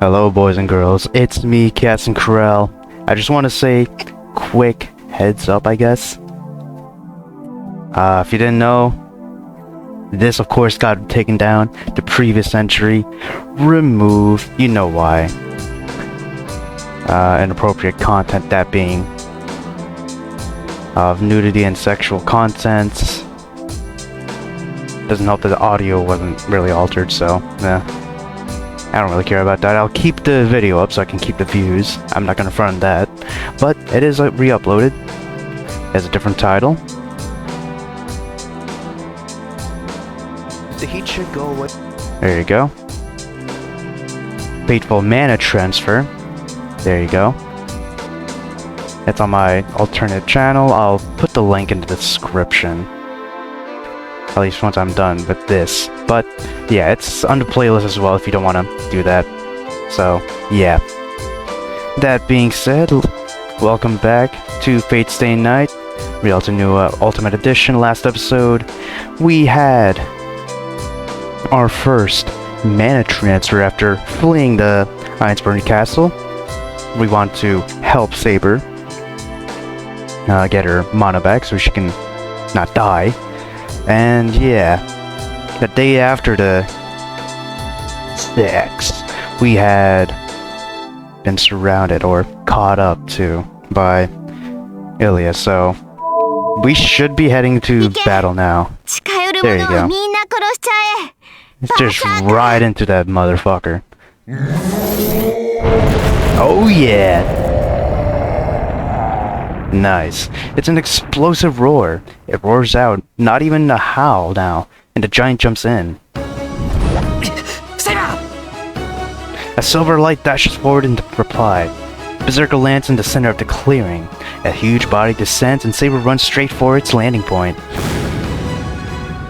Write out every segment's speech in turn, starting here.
Hello boys and girls, it's me, Kasin Koral. I just want to say, quick heads up I guess. If you didn't know, this of course got taken down. The previous entry, removed, you know why. Inappropriate content, that being of nudity and sexual contents. Doesn't help that the audio wasn't really altered, so I don't really care about that. I'll keep the video up so I can keep the views. I'm not gonna front that. But it is re-uploaded as a different title. The heat should go away. There you go. Fateful mana transfer. There you go. It's on my alternate channel. I'll put the link in the description. At least once I'm done with this. But yeah, it's on the playlist as well if you don't want to do that. So yeah. That being said, welcome back to Fate Stay Night, Realta Nua Ultimate Edition. Last episode, we had our first mana transfer after fleeing the Ironspurn Castle. We want to help Saber get her mana back so she can not die. And yeah, the day after the 6, we had been surrounded or caught up to by Ilya, so we should be heading to battle now. There you go. Just right into that motherfucker. Oh yeah! Nice. It's an explosive roar. It roars out, not even a howl now, and the giant jumps in. A silver light dashes forward in reply. Berserker lands in the center of the clearing. A huge body descends and Saber runs straight for its landing point.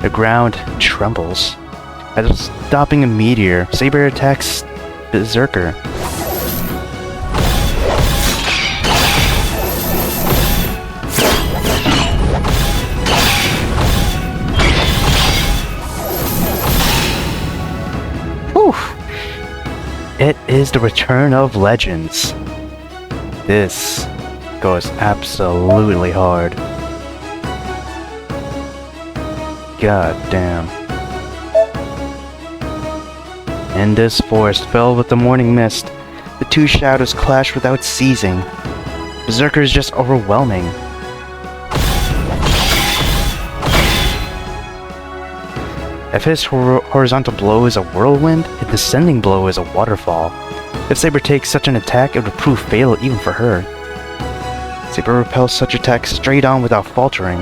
The ground trembles. As if stopping a meteor, Saber attacks Berserker. It is the return of legends. This goes absolutely hard. God damn. In this forest filled with the morning mist, the two shadows clash without ceasing. Berserker is just overwhelming. If his horizontal blow is a whirlwind, his descending blow is a waterfall. If Saber takes such an attack, it would prove fatal even for her. Saber repels such attacks straight on without faltering.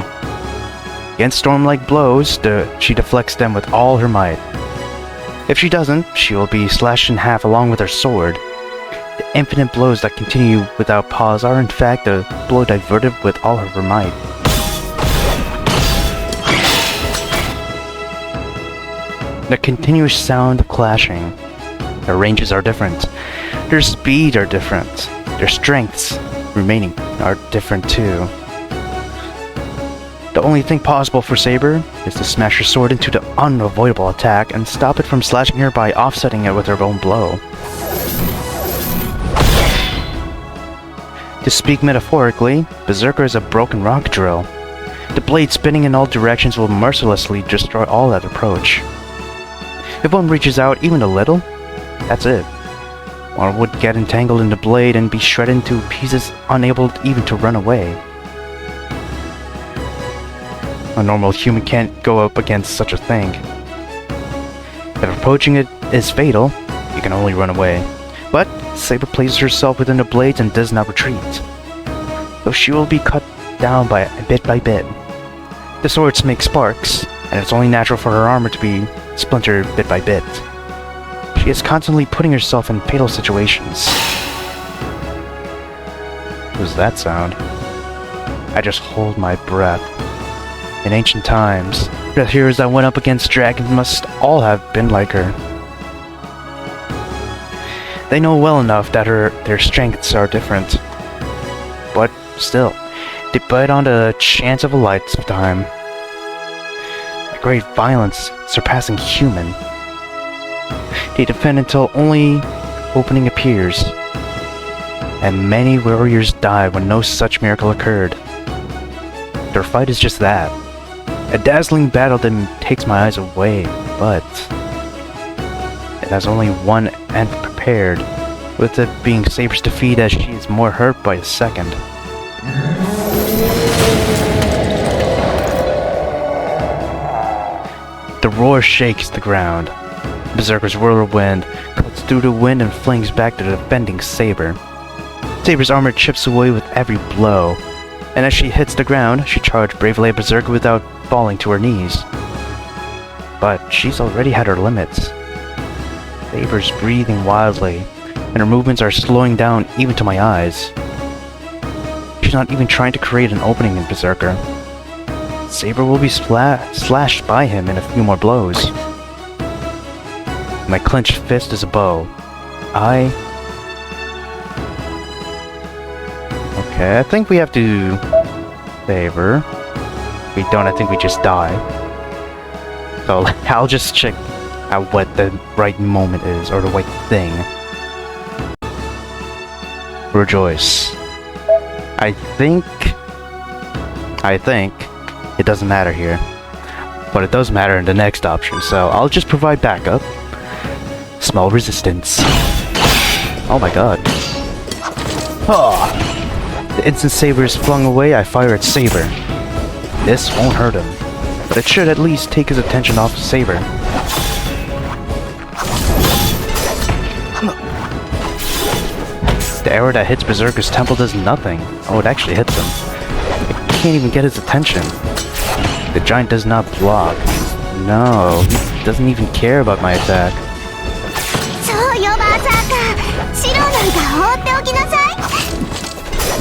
Against storm-like blows, she deflects them with all her might. If she doesn't, she will be slashed in half along with her sword. The infinite blows that continue without pause are in fact a blow diverted with all of her might. The continuous sound of clashing. Their ranges are different. Their speed are different. Their strengths remaining are different too. The only thing possible for Saber is to smash her sword into the unavoidable attack and stop it from slashing her by offsetting it with her own blow. To speak metaphorically, Berserker is a broken rock drill. The blade spinning in all directions will mercilessly destroy all that approach. If one reaches out even a little, that's it. One would get entangled in the blade and be shredded into pieces, unable even to run away. A normal human can't go up against such a thing. If approaching it is fatal, you can only run away. But Saber places herself within the blades and does not retreat. Though she will be cut down by bit. The swords make sparks, and it's only natural for her armor to be splintered bit by bit. She is constantly putting herself in fatal situations. What was that sound? I just hold my breath. In ancient times, the heroes that went up against dragons must all have been like her. They know well enough that their strengths are different. But still, they bet on the chance of a lifetime. A great violence surpassing human. They defend until only opening appears, and many warriors died when no such miracle occurred. Their fight is just that. A dazzling battle that takes my eyes away, but it has only one end prepared, with it being Saber's defeat as she is more hurt by the second. The roar shakes the ground. Berserker's whirlwind cuts through the wind and flings back the defending Saber. Saber's armor chips away with every blow, and as she hits the ground, she charged bravely at Berserker without falling to her knees. But she's already had her limits. Saber's breathing wildly, and her movements are slowing down even to my eyes. She's not even trying to create an opening in Berserker. Saber will be slashed by him in a few more blows. My clenched fist is a bow. Okay, I think we have to Saber. If we don't, I think we just die. So I'll just check out what the right moment is, or the right thing. Rejoice. I think it doesn't matter here, but it does matter in the next option, so I'll just provide backup. Small resistance. Oh my god. Oh. The instant Saber is flung away, I fire at Saber. This won't hurt him, but it should at least take his attention off of Saber. The arrow that hits Berserker's temple does nothing. Oh, it actually hits him. It can't even get his attention. The giant does not block. No, he doesn't even care about my attack.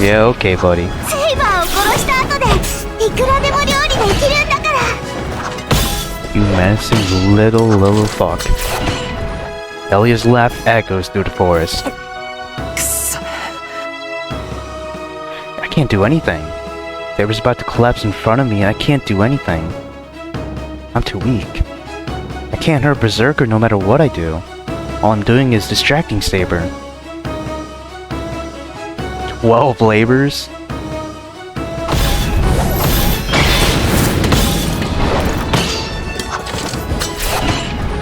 Yeah, okay, buddy. You menacing little fuck. Elia's laugh echoes through the forest. I can't do anything. Saber's about to collapse in front of me and I can't do anything. I'm too weak. I can't hurt Berserker no matter what I do. All I'm doing is distracting Saber. 12 labors?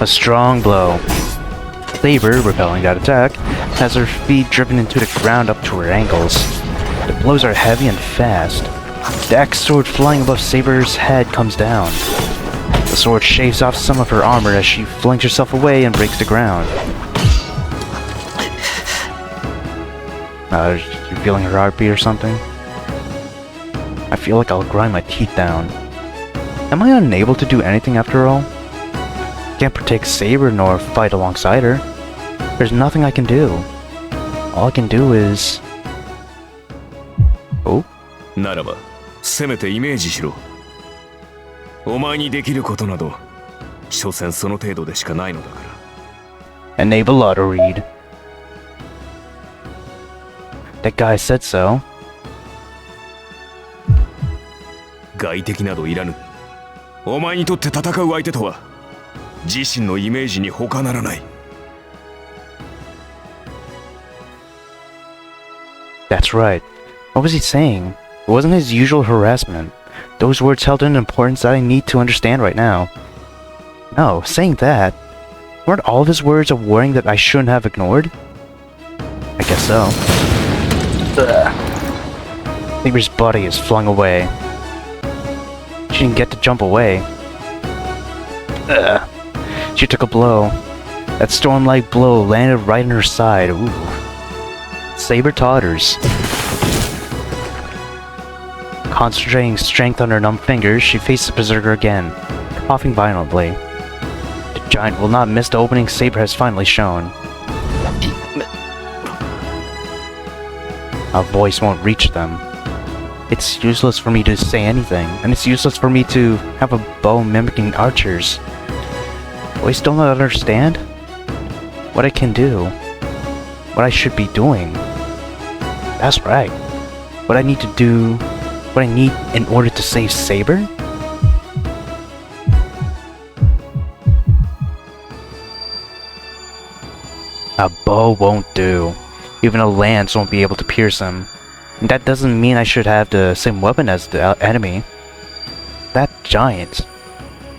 A strong blow. Saber, repelling that attack, has her feet driven into the ground up to her ankles. The blows are heavy and fast. The axe sword flying above Saber's head comes down. The sword shaves off some of her armor as she flings herself away and breaks the ground. You feeling her heartbeat or something? I feel like I'll grind my teeth down. Am I unable to do anything after all? Can't protect Saber nor fight alongside her. There's nothing I can do. All I can do is... Oh? ならば、せめてイメージしろ。お前にできることなど、所詮その程度でしかないのだから。Enable auto read. That guy said so. 外敵などいらぬ。お前にとって戦う相手とは、自身のイメージに他ならない。That's right. What was he saying? It wasn't his usual harassment. Those words held an importance that I need to understand right now. No, saying that. Weren't all of his words a warning that I shouldn't have ignored? I guess so. Saber's body is flung away. She didn't get to jump away. She took a blow. That storm-like blow landed right in her side. Ooh. Saber totters. Concentrating strength on her numb fingers, she faces Berserker again, coughing violently. The giant will not miss the opening Saber has finally shown. A voice won't reach them. It's useless for me to say anything, and it's useless for me to have a bow mimicking archers. Boys don't understand what I can do, what I should be doing. That's right. What I need to do, what I need in order to save Saber? A bow won't do. Even a lance won't be able to pierce him. And that doesn't mean I should have the same weapon as the enemy. That giant.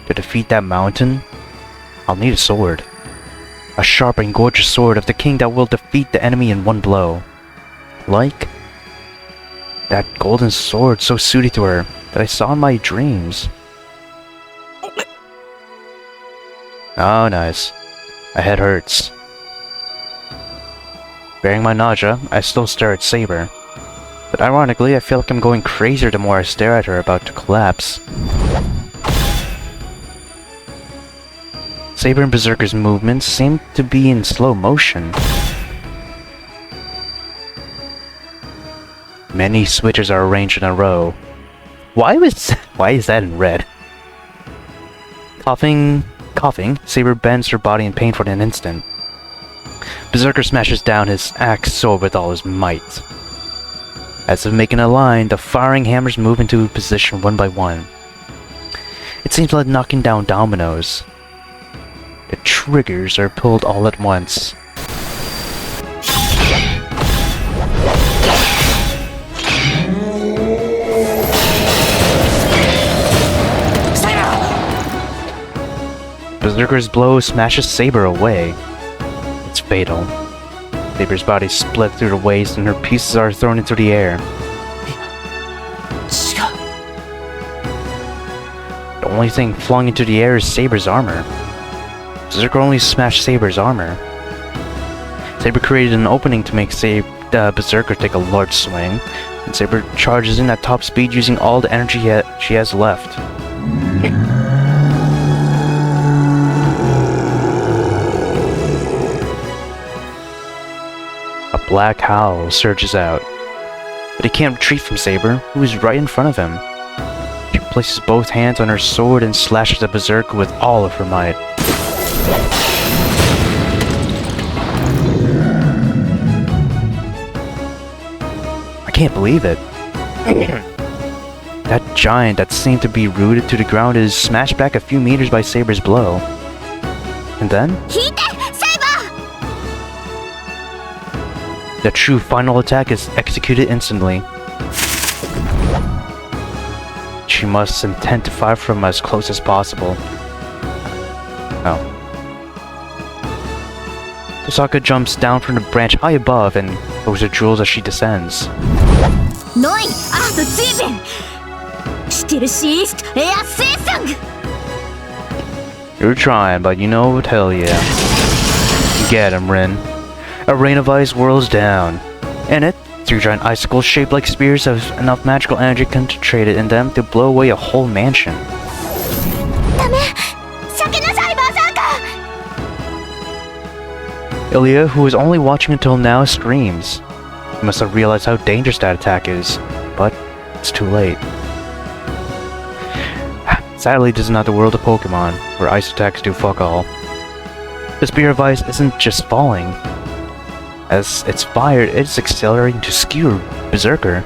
To defeat that mountain, I'll need a sword. A sharp and gorgeous sword of the king that will defeat the enemy in one blow. Like that golden sword so suited to her that I saw in my dreams. Oh, nice. My head hurts. Bearing my nausea, I still stare at Saber. But ironically, I feel like I'm going crazier the more I stare at her about to collapse. Saber and Berserker's movements seem to be in slow motion. Many switches are arranged in a row. Why is that in red? Coughing, Saber bends her body in pain for an instant. Berserker smashes down his axe sword with all his might. As if making a line, the firing hammers move into position one by one. It seems like knocking down dominoes. The triggers are pulled all at once. Berserker's blow smashes Saber away. It's fatal. Saber's body split through the waist and her pieces are thrown into the air. The only thing flung into the air is Saber's armor. Berserker only smashed Saber's armor. Saber created an opening to make Berserker take a large swing, and Saber charges in at top speed using all the energy she has left. A black howl surges out, but he can't retreat from Saber, who is right in front of him. She places both hands on her sword and slashes at Berserker with all of her might. I can't believe it. That giant that seemed to be rooted to the ground is smashed back a few meters by Saber's blow. And then the true final attack is executed instantly. She must intend to fire from as close as possible. Oh. Tosaka jumps down from the branch high above and throws her jewels as she descends. You're trying, but you know what? Hell yeah. Get him, Rin. A rain of ice whirls down. In it, 3 giant icicles shaped like spears have enough magical energy concentrated in them to blow away a whole mansion. Ilya, who was only watching until now, screams. He must have realized how dangerous that attack is, but it's too late. Sadly, this is not the world of Pokemon, where ice attacks do fuck all. The Spear of Ice isn't just falling. As it's fired, it's accelerating to skewer Berserker.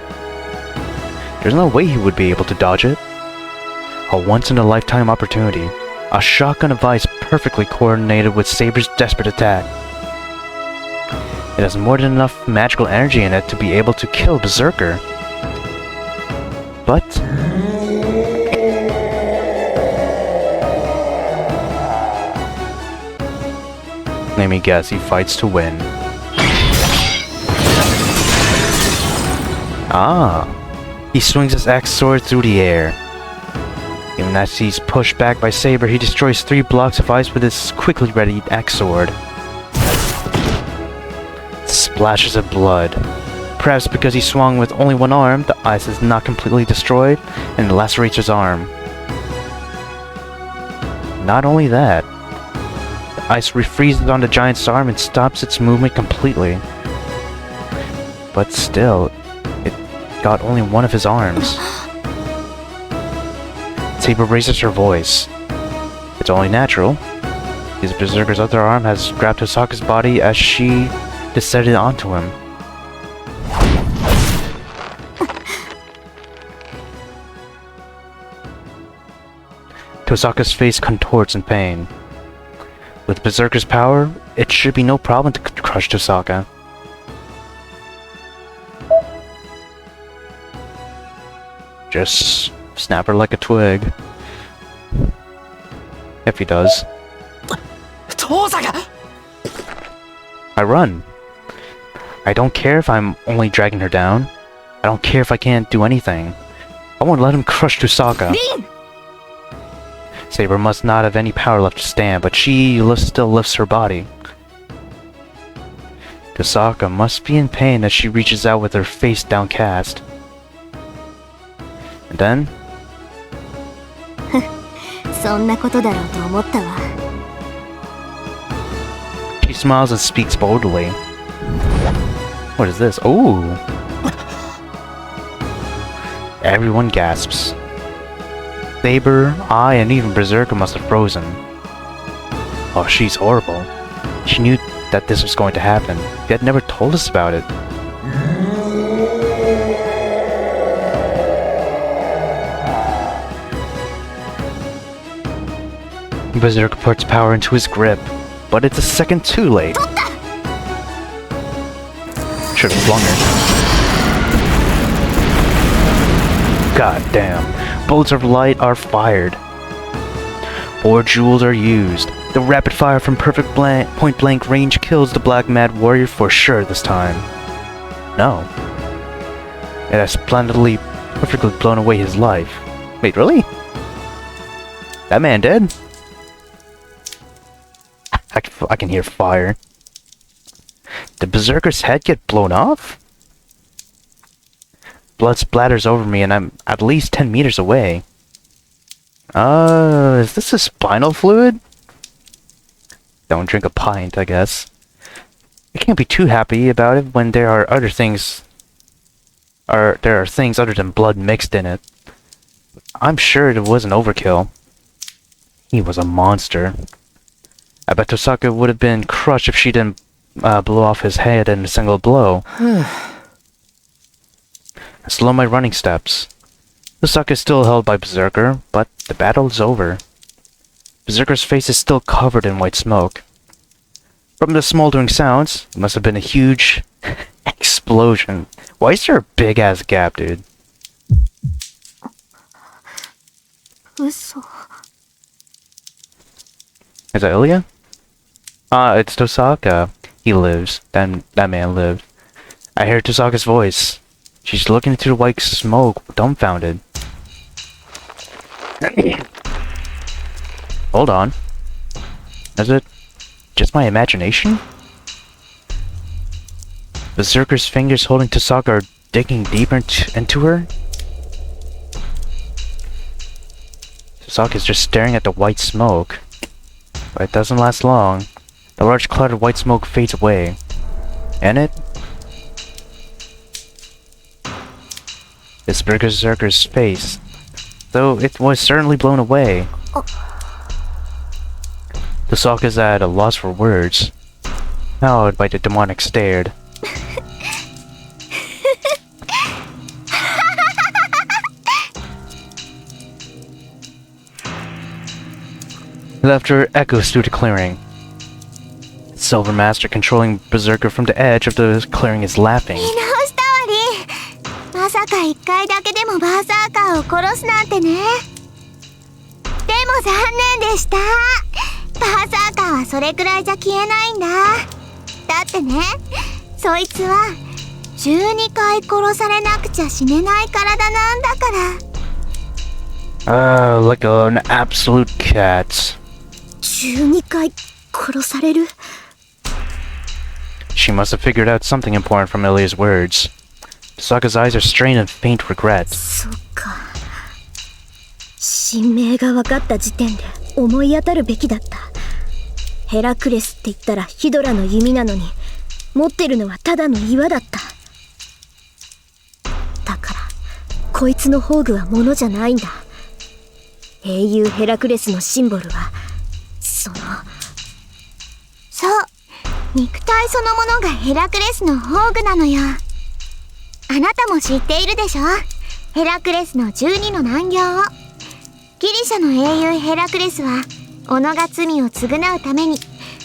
There's no way he would be able to dodge it. A once-in-a-lifetime opportunity. A shotgun of ice perfectly coordinated with Saber's desperate attack. It has more than enough magical energy in it to be able to kill Berserker. But let me guess, he fights to win. Ah, he swings his axe sword through the air. Even as he's pushed back by Saber, he destroys 3 blocks of ice with his quickly readied axe sword. Splashes of blood. Perhaps because he swung with only one arm, the ice is not completely destroyed and lacerates his arm. Not only that, the ice refreezes on the giant's arm and stops its movement completely. But still, it got only one of his arms. Saber raises her voice. It's only natural, because Berserker's other arm has grabbed Tosaka's body as she descended onto him. Tosaka's face contorts in pain. With Berserker's power, it should be no problem to crush Tosaka. Just snap her like a twig. If he does. I run. I don't care if I'm only dragging her down. I don't care if I can't do anything. I won't let him crush Tosaka. Saber must not have any power left to stand, but she still lifts her body. Tosaka must be in pain as she reaches out with her face downcast. And then... She smiles and speaks boldly. What is this? Ooh! Everyone gasps. Saber, I, and even Berserker must have frozen. Oh, she's horrible. She knew that this was going to happen, yet never told us about it. Berserker puts power into his grip, but it's a second too late. Should've flung her. God damn. Bullets of light are fired. 4 jewels are used. The rapid fire from point blank range kills the Black Mad Warrior for sure this time. No. It has splendidly, perfectly blown away his life. Wait, really? That man dead? I can hear fire. Did Berserker's head get blown off? Blood splatters over me and I'm at least 10 meters away. Is this a spinal fluid? Don't drink a pint, I guess. I can't be too happy about it when there are other things... there are things other than blood mixed in it. I'm sure it wasn't overkill. He was a monster. I bet Tosaka would have been crushed if she didn't blow off his head in a single blow. I slow my running steps. Tosaka is still held by Berserker, but the battle is over. Berserker's face is still covered in white smoke. From the smoldering sounds, it must have been a huge explosion. Why is there a big-ass gap, dude? Is that Ilya? It's Tosaka. He lives. That man lived. I hear Tosaka's voice. She's looking into the white smoke, dumbfounded. Hold on. Is it just my imagination? Berserker's fingers holding Tosaka are digging deeper into her? Tosaka's just staring at the white smoke. But it doesn't last long. The large cloud of white smoke fades away. And it is Berserker's face, though it was certainly blown away. Tosaka's at a loss for words, cowed by the demonic stare. Laughter echoes through the clearing. Silver Master controlling Berserker from the edge of the clearing is laughing. Like an absolute cat. She must have figured out something important from Ilya's words. Tosaka's eyes are strained in faint regret.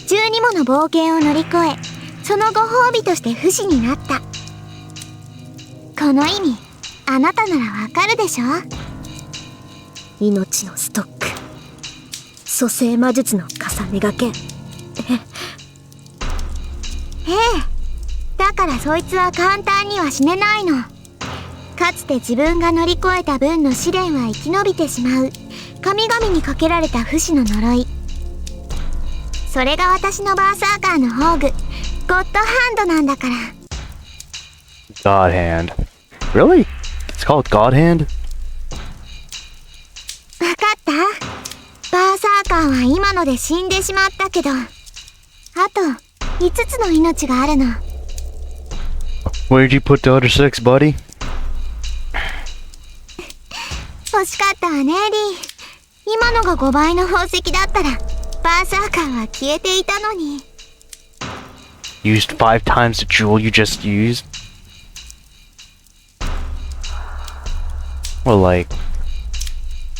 12もの冒険を乗り越え、そのご褒美として不死になった。この意味、あなたならわかるでしょ？命のストック、蘇生魔術の重ねがけ。ええ、だからそいつは簡単には死ねないの。かつて自分が乗り越えた分の試練は生き延びてしまう神々にかけられた不死の呪い。それが私のバーサーカーの宝具、ゴッドハンドなんだから。 God Hand. Really? It's called God Hand? わかった？バーサーカーは今ので死んでしまったけど、あと5つの命があるの。 Where'd you put the other 6, buddy? 欲しかったわね、リー。今のが5倍の宝石だったらバーサーカーは消えていたのに。 Used 5 times the jewel you just used? Well, like...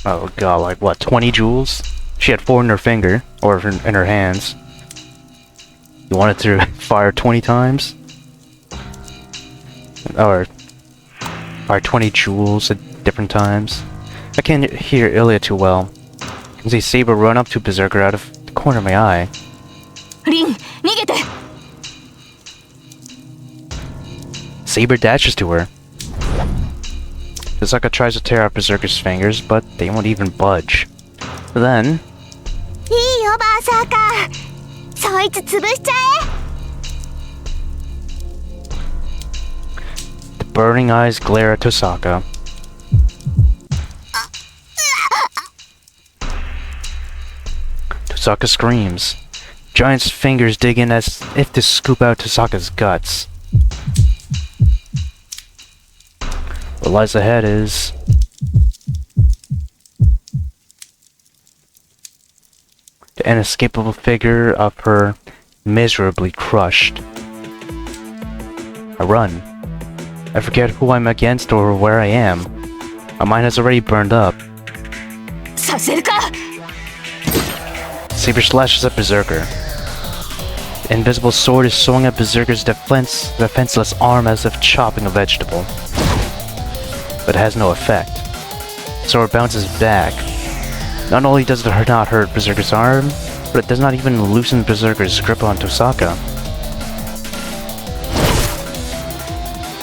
Oh god, like what, 20 jewels? She had 4 in her finger, or in her hands. You wanted to fire 20 times? Or... fire 20 jewels at different times? I can't hear Ilya too well. I can see Saber run up to Berserker out of the corner of my eye. リン、逃げて。 Saber dashes to her. Kazaka tries to tear out Berserker's fingers, but they won't even budge. Then... いいよ、バーサーカー。そいつ潰しちゃえ。 The burning eyes glare at Tosaka. Tosaka screams. Giant's fingers dig in as if to scoop out Tosaka's guts. What lies ahead is... the inescapable figure of her miserably crushed. I run. I forget who I'm against or where I am. My mind has already burned up. させるか。 Saber slashes at Berserker. The invisible sword is swung at Berserker's defenseless arm as if chopping a vegetable. But it has no effect. The sword bounces back. Not only does it not hurt Berserker's arm, but it does not even loosen Berserker's grip on Tosaka.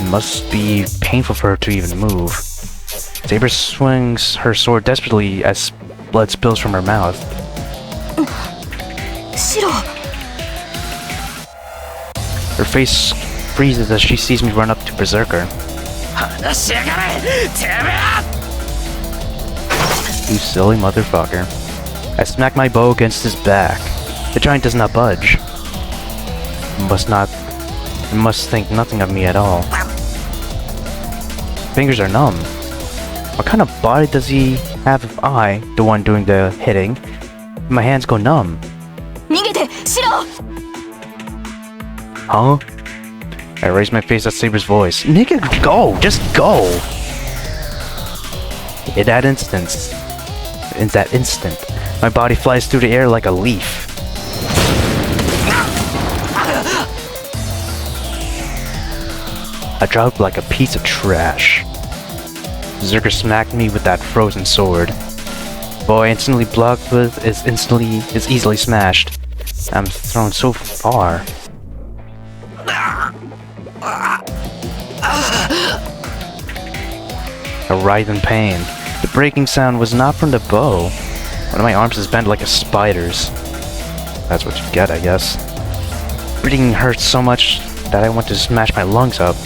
It must be painful for her to even move. Saber swings her sword desperately as blood spills from her mouth. シロ。 Her face freezes as she sees me run up to Berserker. 話しやがれ、てめえ！ You silly motherfucker. I smack my bow against his back. The giant does not budge. It must think nothing of me at all. Fingers are numb. What kind of body does he have if I, the one doing the hitting, my hands go numb? 逃げて、シロ。 Huh? I raise my face at Saber's voice. Nigga, go! Just go! In that instant, my body flies through the air like a leaf. I dropped like a piece of trash. Berserker smacked me with that frozen sword. Boy instantly blocked with is easily smashed. I'm thrown so far. I writhe in pain. The breaking sound was not from the bow. One of my arms is bent like a spider's. That's what you get, I guess. Breathing hurts so much that I want to smash my lungs up.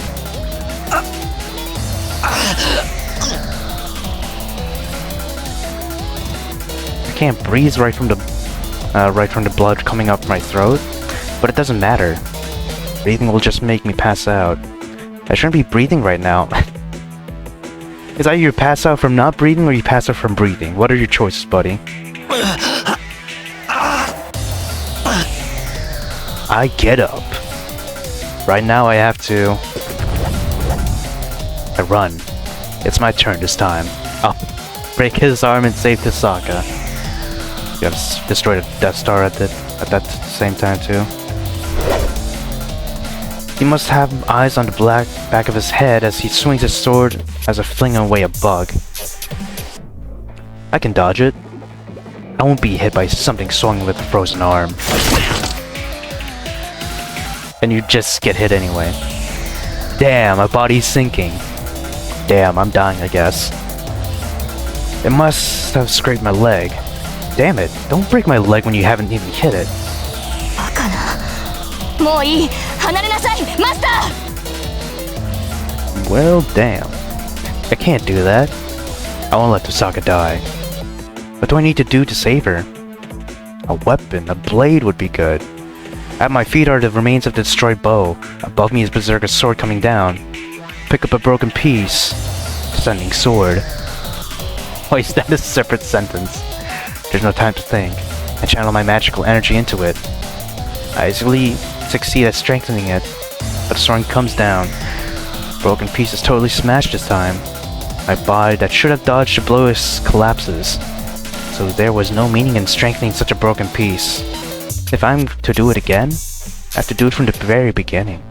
I can't breathe right from the blood coming up my throat, but it doesn't matter. Breathing will just make me pass out. I shouldn't be breathing right now. Is either you pass out from not breathing or you pass out from breathing. What are your choices, buddy? I get up. Right now I have to... I run. It's my turn this time. I'll break his arm and save Tosaka. You have destroyed a Death Star at the at that same time too. He must have eyes on the black back of his head as he swings his sword as if flinging away a bug. I can dodge it. I won't be hit by something swung with a frozen arm. And you just get hit anyway. Damn, my body's sinking. Damn, I'm dying, I guess. It must have scraped my leg. Damn it, don't break my leg when you haven't even hit it. Well, damn. I can't do that. I won't let Tosaka die. What do I need to do to save her? A weapon, a blade would be good. At my feet are the remains of the destroyed bow. Above me is Berserker's sword coming down. Pick up a broken piece. Descending sword. Why is that a separate sentence? There's no time to think. I channel my magical energy into it. I easily succeed at strengthening it, but the sword comes down. Broken piece is totally smashed this time. My body that should have dodged the blow collapses. So there was no meaning in strengthening such a broken piece. If I'm to do it again, I have to do it from the very beginning.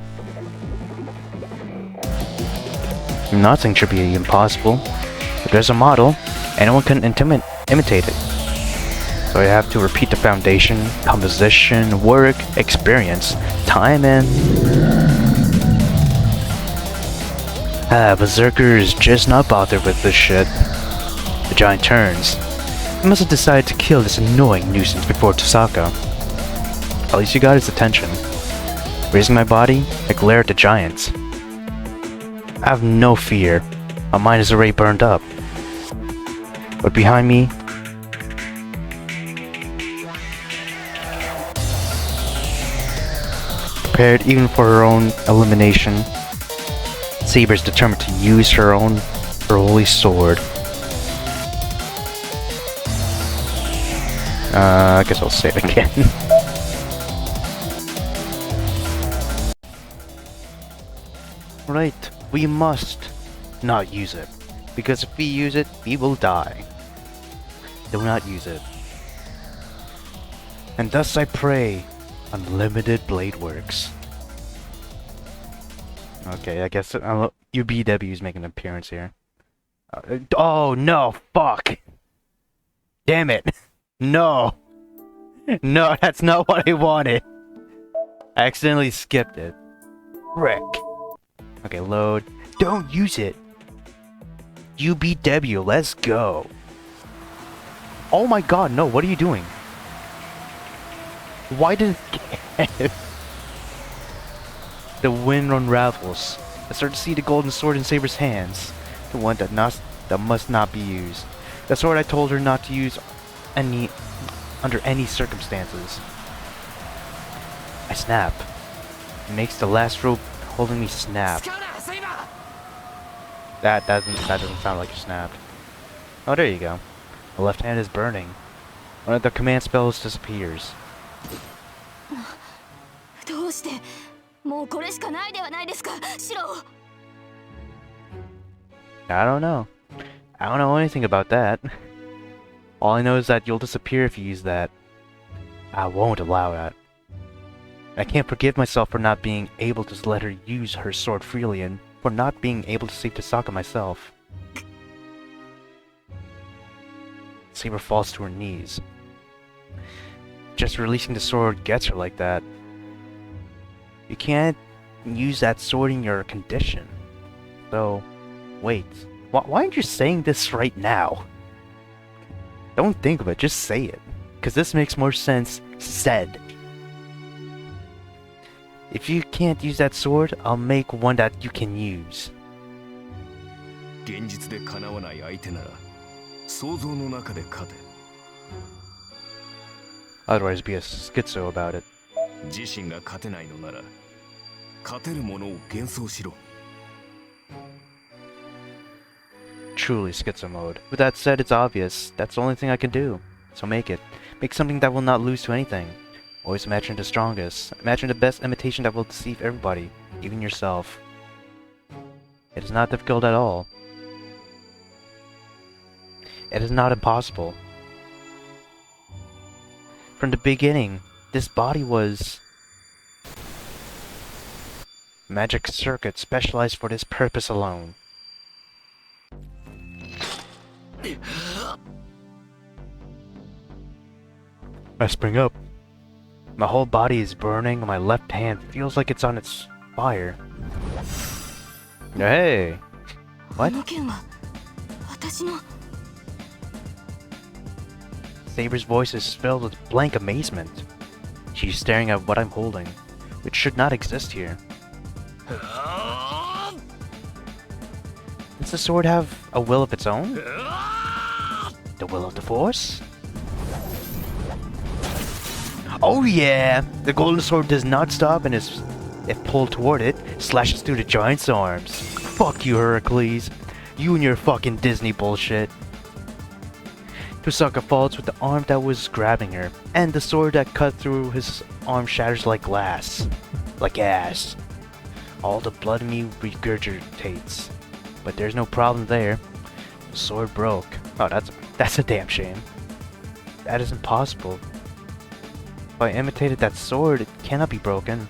Nothing should be impossible. If there's a model, anyone can imitate it. So I have to repeat the foundation, composition, work, experience, time, and... Berserker is just not bothered with this shit. The giant turns. He must have decided to kill this annoying nuisance before Tosaka. At least you got his attention. Raising my body, I glare at the giant. I have no fear. My mind is already burned up. But behind me... prepared even for her own elimination, Saber is determined to use her holy sword. I guess I'll say it again. Right, we must not use it, because if we use it, we will die. Do not use it. And thus I pray, unlimited blade works. Okay, I guess UBW is making an appearance here. Oh no, fuck! Damn it! No! No, that's not what I wanted! I accidentally skipped it. Frick. Okay, load. Don't use it! UBW, let's go! Oh my god, no, what are you doing? Why did it The wind unravels. I start to see the golden sword in Saber's hands. The one that must not be used. The sword I told her not to use under any circumstances. I snap. It makes the last rope holding me snap. That doesn't sound like you snapped. Oh, there you go. The left hand is burning. One of the command spells disappears. I don't know. I don't know anything about that. All I know is that you'll disappear if you use that. I won't allow that. I can't forgive myself for not being able to let her use her sword freely and for not being able to save Tosaka myself. Saber falls to her knees. Just releasing the sword gets her like that. You can't use that sword in your condition. So, wait. Why aren't you saying this right now? Don't think of it, just say it. Because this makes more sense said. If you can't use that sword, I'll make one that you can use. Otherwise be a schizo about it. Truly schizo mode. With that said, it's obvious. That's the only thing I can do. So make it. Make something that will not lose to anything. Always imagine the strongest. Imagine the best imitation that will deceive everybody, even yourself. It is not difficult at all. It is not impossible. From the beginning, this body was magic circuit specialized for this purpose alone. I spring up. My whole body is burning, and my left hand feels like it's on its fire. Hey! What? Saber's voice is filled with blank amazement. She's staring at what I'm holding, which should not exist here. Does the sword have a will of its own? The will of the Force? Oh yeah! The golden sword does not stop and if pulled toward it, slashes through the giant's arms. Fuck you, Heracles. You and your fucking Disney bullshit. Tusaka falls with the arm that was grabbing her, and the sword that cut through his arm shatters like glass. Like ass. All the blood in me regurgitates. But there's no problem there. The sword broke. Oh, that's a damn shame. That is impossible. If I imitated that sword, it cannot be broken.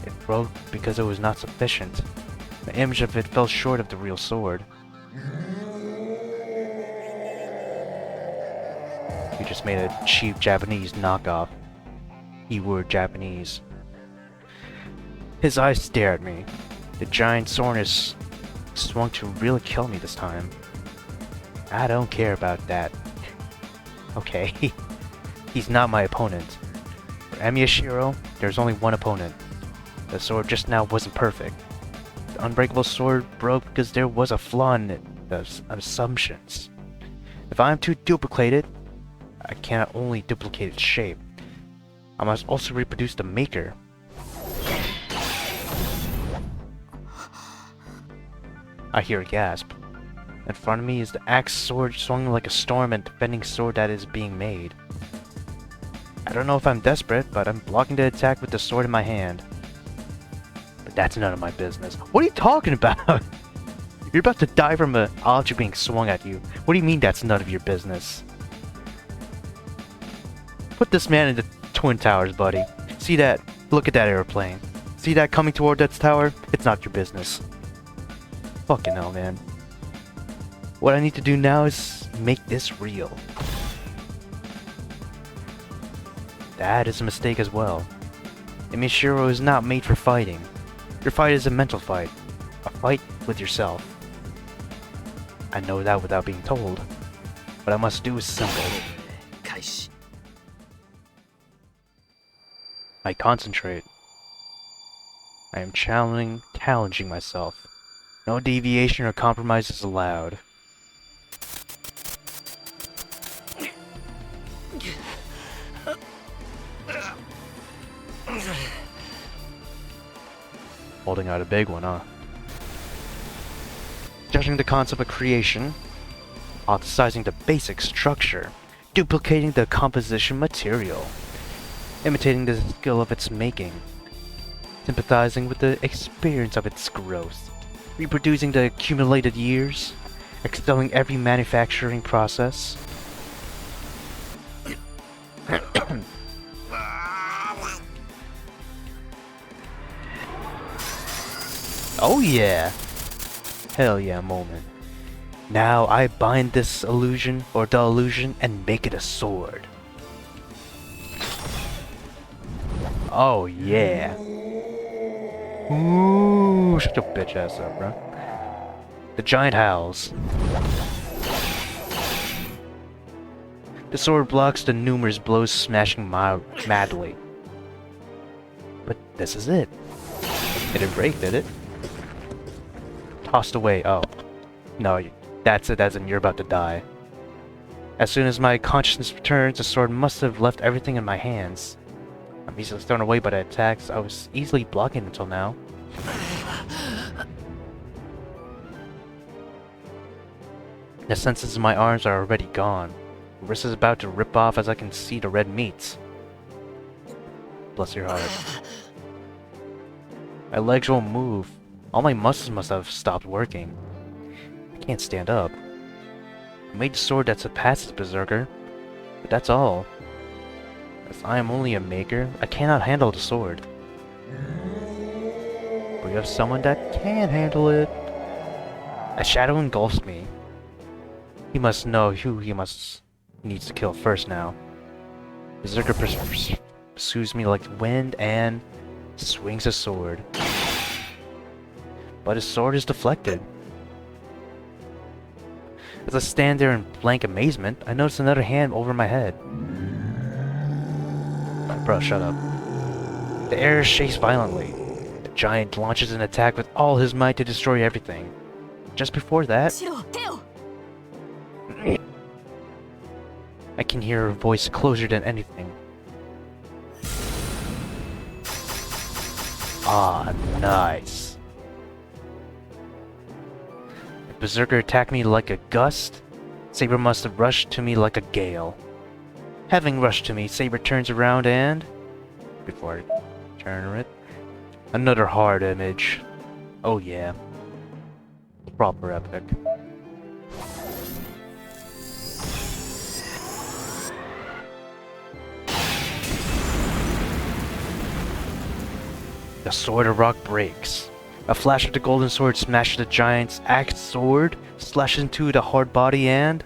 It broke because it was not sufficient. The image of it fell short of the real sword. You just made a cheap Japanese knockoff. Keyword Japanese. His eyes stare at me. The giant sword is swung to really kill me this time. I don't care about that. Okay. He's not my opponent. For Emiyashiro, there's only one opponent. The sword just now wasn't perfect. The unbreakable sword broke because there was a flaw in the assumptions. If I am to duplicate it, I cannot only duplicate its shape. I must also reproduce the maker. I hear a gasp. In front of me is the axe sword swung like a storm and defending sword that is being made. I don't know if I'm desperate, but I'm blocking the attack with the sword in my hand. But that's none of my business. What are you talking about? You're about to die from an object being swung at you. What do you mean that's none of your business? Put this man in the Twin Towers, buddy. See that? Look at that airplane. See that coming toward that tower? It's not your business. Fucking hell, man. What I need to do now is make this real. That is a mistake as well. Emiyashiro is not made for fighting. Your fight is a mental fight. A fight with yourself. I know that without being told. What I must do is simple. I concentrate. I am challenging myself. No deviation or compromise is allowed. Holding out a big one, huh? Judging the concept of creation, hypothesizing the basic structure, duplicating the composition material, imitating the skill of its making, sympathizing with the experience of its growth, reproducing the accumulated years, excelling every manufacturing process. Oh yeah! Hell yeah moment. Now I bind this illusion, or the illusion, and make it a sword. Oh yeah! Ooh, shut your bitch ass up, bro. The giant howls. The sword blocks the numerous blows smashing madly. But this is it. It didn't break, did it? Tossed away. Oh. No, that's it, as in you're about to die. As soon as my consciousness returns, the sword must have left everything in my hands. I'm easily thrown away by the attacks I was easily blocking until now. The senses in my arms are already gone. The wrist is about to rip off as I can see the red meat. Bless your heart. My legs won't move. All my muscles must have stopped working. I can't stand up. I made the sword that surpasses Berserker, but that's all. As I am only a maker, I cannot handle the sword. But we have someone that can handle it. A shadow engulfs me. He must know who needs to kill first now. Berserker pursues me like the wind and swings a sword. But his sword is deflected. As I stand there in blank amazement, I notice another hand over my head. Bro, shut up. The air shakes violently. The giant launches an attack with all his might to destroy everything. Just before that, I can hear her voice closer than anything. Ah, nice. The Berserker attacked me like a gust. Saber must have rushed to me like a gale. Having rushed to me, Saber turns around and... Before I turn it... Another hard image. Oh yeah. Proper epic. The sword of rock breaks. A flash of the golden sword smashes the giant's axe sword, slashes into the hard body, and...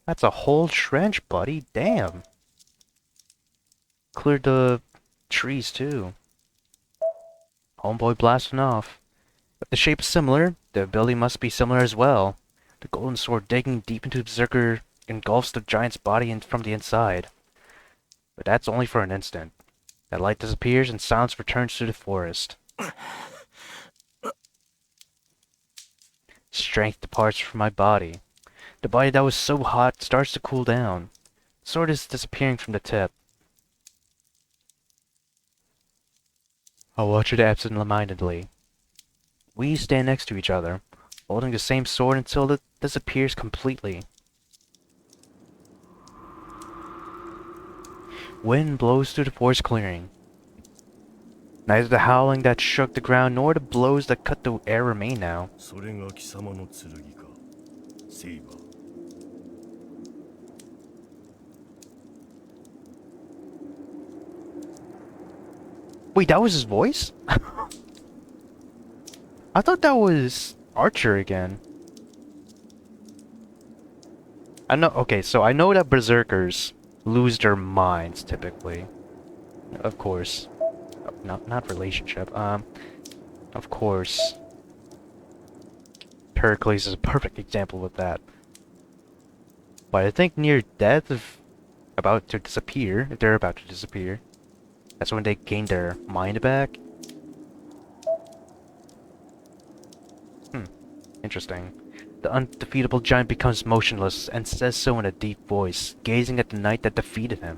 That's a whole trench, buddy. Damn. Cleared the trees too. Homeboy blasting off. If the shape is similar, the ability must be similar as well. The golden sword digging deep into the Berserker engulfs the giant's body from the inside. But that's only for an instant. That light disappears and silence returns to the forest. Strength departs from my body. The body that was so hot starts to cool down. The sword is disappearing from the tip. I watch it absent-mindedly. We stand next to each other, holding the same sword until it disappears completely. Wind blows through the forest clearing. Neither the howling that shook the ground nor the blows that cut the air remain now. Wait, that was his voice? I thought that was Archer again. Okay, so I know that Berserkers lose their minds typically. Of course. Not relationship. Of course. Heracles is a perfect example with that. But I think near death, if they're about to disappear, that's when they gain their mind back. Interesting. The undefeatable giant becomes motionless and says so in a deep voice, gazing at the knight that defeated him.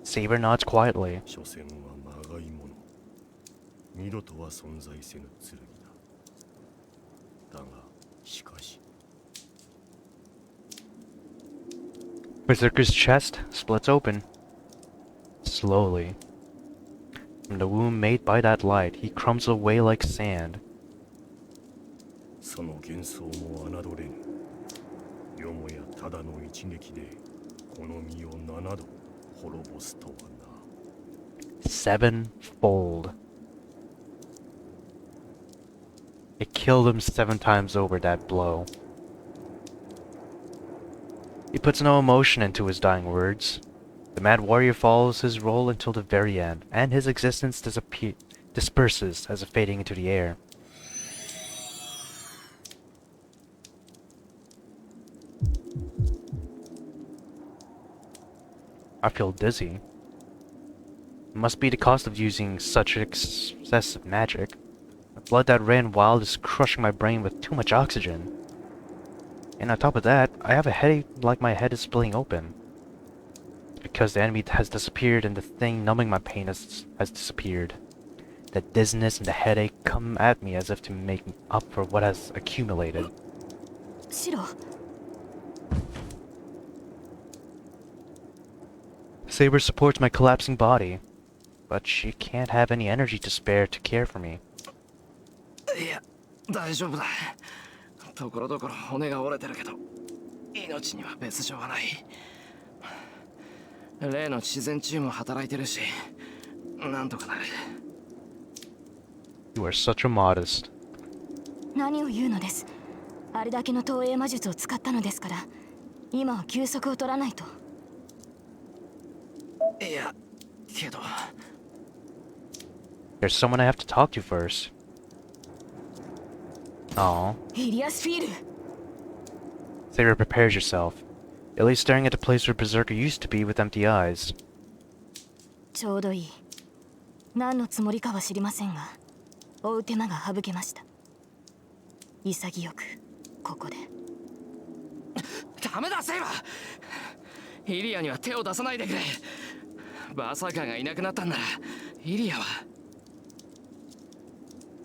Saber nods quietly. Berserker's chest splits open. Slowly. From the wound made by that light, he crumbles away like sand. Sevenfold. It killed him 7 times over, that blow. He puts no emotion into his dying words. The mad warrior follows his role until the very end, and his existence disperses as if fading into the air. I feel dizzy. It must be the cost of using such excessive magic. The blood that ran wild is crushing my brain with too much oxygen. And on top of that, I have a headache like my head is splitting open. Because the enemy has disappeared and the thing numbing my pain has disappeared. The dizziness and the headache come at me as if to make up for what has accumulated. シロ、 Saber supports my collapsing body, but she can't have any energy to spare to care for me. いや、大丈夫だ。ところどころ骨が折れてるけど、命には別状はない。例の自然治癒も働いてるし、なんとかなる。You are such a modest. 何を言うのです。あれだけの投影魔術を使ったのですから、今は休息を取らないと。いや、けど。There's someone I have to talk to first. Aww. イリアスフィール。 Saber prepares yourself. Illy's staring at the place where Berserker used to be with empty eyes. ちょうどいい。何のつもりかは知りませんが、追う手間が省けました。潔くここで。ダメだ、セイバー。イリアには手を出さないでくれ。バーサーカーがいなくなったんなら、イリアは。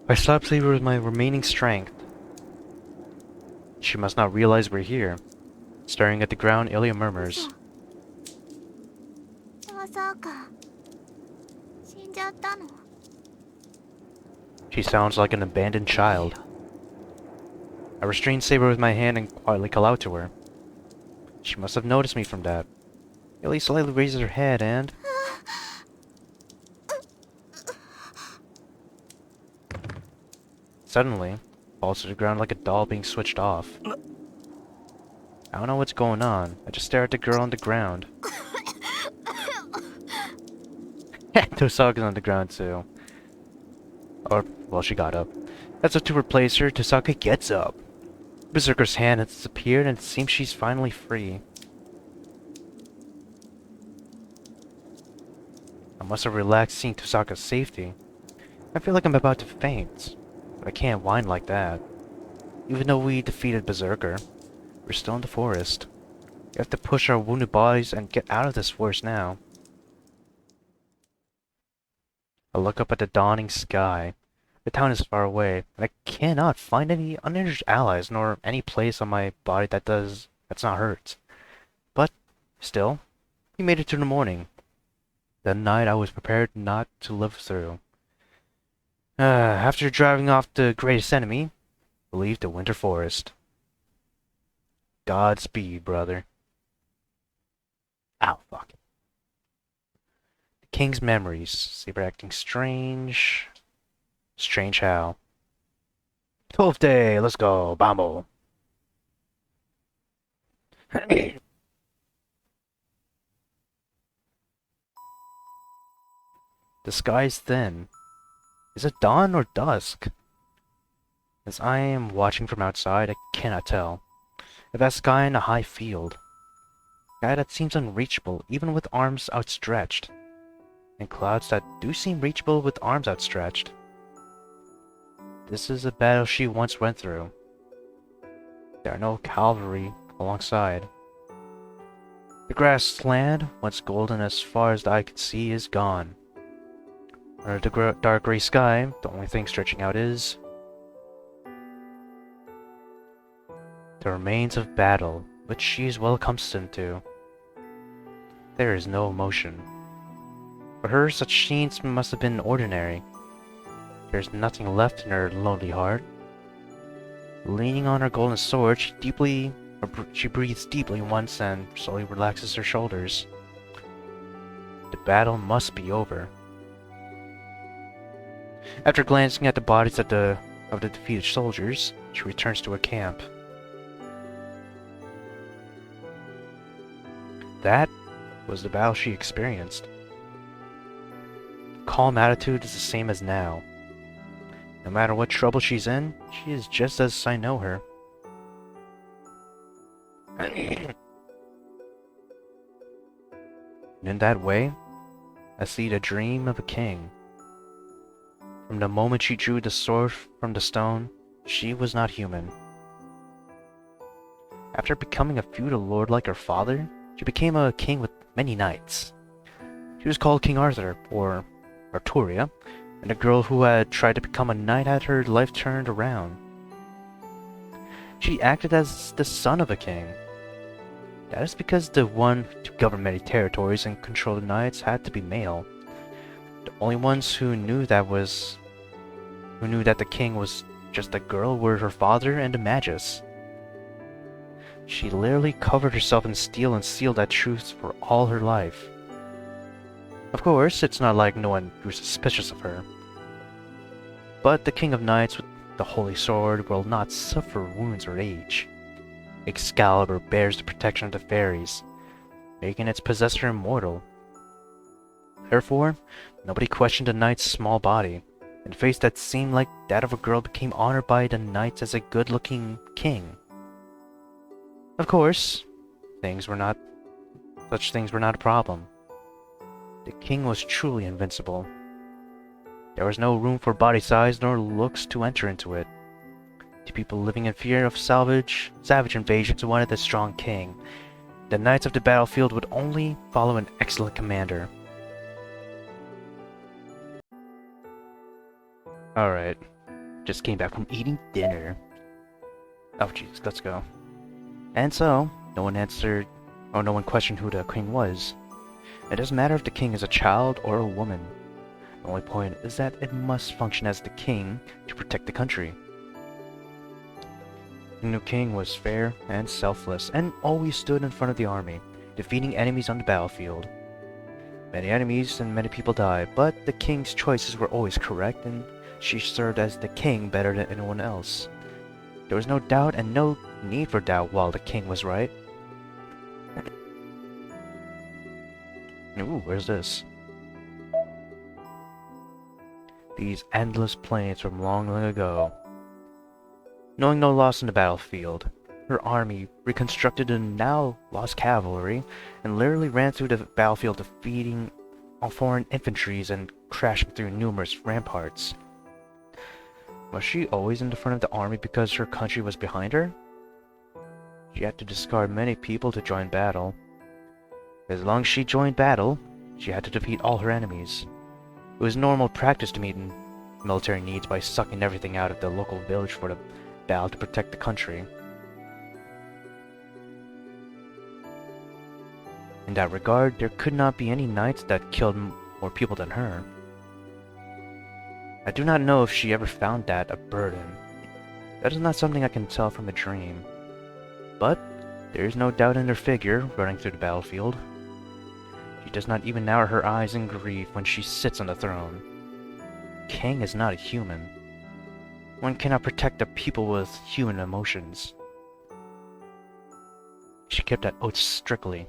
I slapped Saber with my remaining strength. She must not realize we're here. Staring at the ground, Ilya murmurs. まさか死んじゃったの？ She sounds like an abandoned child. I restrain Saber with my hand and quietly call out to her. She must have noticed me from that. Ilya slightly raises her head and... suddenly, falls to the ground like a doll being switched off. I don't know what's going on. I just stare at the girl on the ground. Tosaka's on the ground too. Or, well, she got up. As if to replace her, Tosaka gets up. Berserker's hand has disappeared and it seems she's finally free. I must have relaxed seeing Tosaka's safety. I feel like I'm about to faint. But I can't whine like that. Even though we defeated Berserker, we're still in the forest. We have to push our wounded bodies and get out of this forest now. I look up at the dawning sky. The town is far away, and I cannot find any uninjured allies nor any place on my body that's not hurt. But, still, we made it through the morning. The night I was prepared not to live through. After driving off the greatest enemy, we leave the winter forest. Godspeed, brother. Ow, fuck. The king's memories. Saber acting strange. Strange how. 12th day, let's go, Bambo. The sky is thin. Is it dawn or dusk? As I am watching from outside, I cannot tell. A vast sky in a high field. A sky that seems unreachable, even with arms outstretched. And clouds that do seem reachable with arms outstretched. This is a battle she once went through. There are no cavalry alongside. The grassland, once golden as far as the eye could see, is gone. Under the dark gray sky, the only thing stretching out is... the remains of battle, which she is well accustomed to. There is no emotion. For her, such scenes must have been ordinary. There is nothing left in her lonely heart. Leaning on her golden sword, she breathes deeply once and slowly relaxes her shoulders. The battle must be over. After glancing at the bodies of the defeated soldiers, she returns to her camp. That was the battle she experienced. Calm attitude is the same as now. No matter what trouble she's in, she is just as I know her. And in that way, I see the dream of a king. From the moment she drew the sword from the stone, she was not human. After becoming a feudal lord like her father, she became a king with many knights. She was called King Arthur, or Arturia, and a girl who had tried to become a knight had her life turned around. She acted as the son of a king. That is because the one to govern many territories and control the knights had to be male. The only ones who knew that the king was just a girl were her father and the magus. She literally covered herself in steel and sealed that truth for all her life. Of course, it's not like no one grew suspicious of her. But the King of Knights with the Holy Sword will not suffer wounds or age. Excalibur bears the protection of the fairies, making its possessor immortal. Therefore, nobody questioned the knight's small body, and a face that seemed like that of a girl became honored by the knights as a good-looking king. Of course, such things were not a problem. The king was truly invincible. There was no room for body size nor looks to enter into it. To people living in fear of savage invasions who wanted a strong king, the knights of the battlefield would only follow an excellent commander. Alright, just came back from eating dinner. Oh jeez, let's go. And so, no one questioned who the king was. It doesn't matter if the king is a child or a woman. The only point is that it must function as the king to protect the country. The new king was fair and selfless, and always stood in front of the army, defeating enemies on the battlefield. Many enemies and many people died, but the king's choices were always correct, and she served as the king better than anyone else. There was no doubt and no need for doubt while the king was right. Ooh, where's this? These endless plains from long, long ago. Knowing no loss in the battlefield, her army reconstructed the now lost cavalry and literally ran through the battlefield, defeating all foreign infantries and crashing through numerous ramparts. Was she always in the front of the army because her country was behind her? She had to discard many people to join battle. As long as she joined battle, she had to defeat all her enemies. It was normal practice to meet military needs by sucking everything out of the local village for the battle to protect the country. In that regard, there could not be any knights that killed more people than her. I do not know if she ever found that a burden. That is not something I can tell from a dream. But there is no doubt in her figure running through the battlefield. She does not even narrow her eyes in grief when she sits on the throne. King is not a human. One cannot protect a people with human emotions. She kept that oath strictly.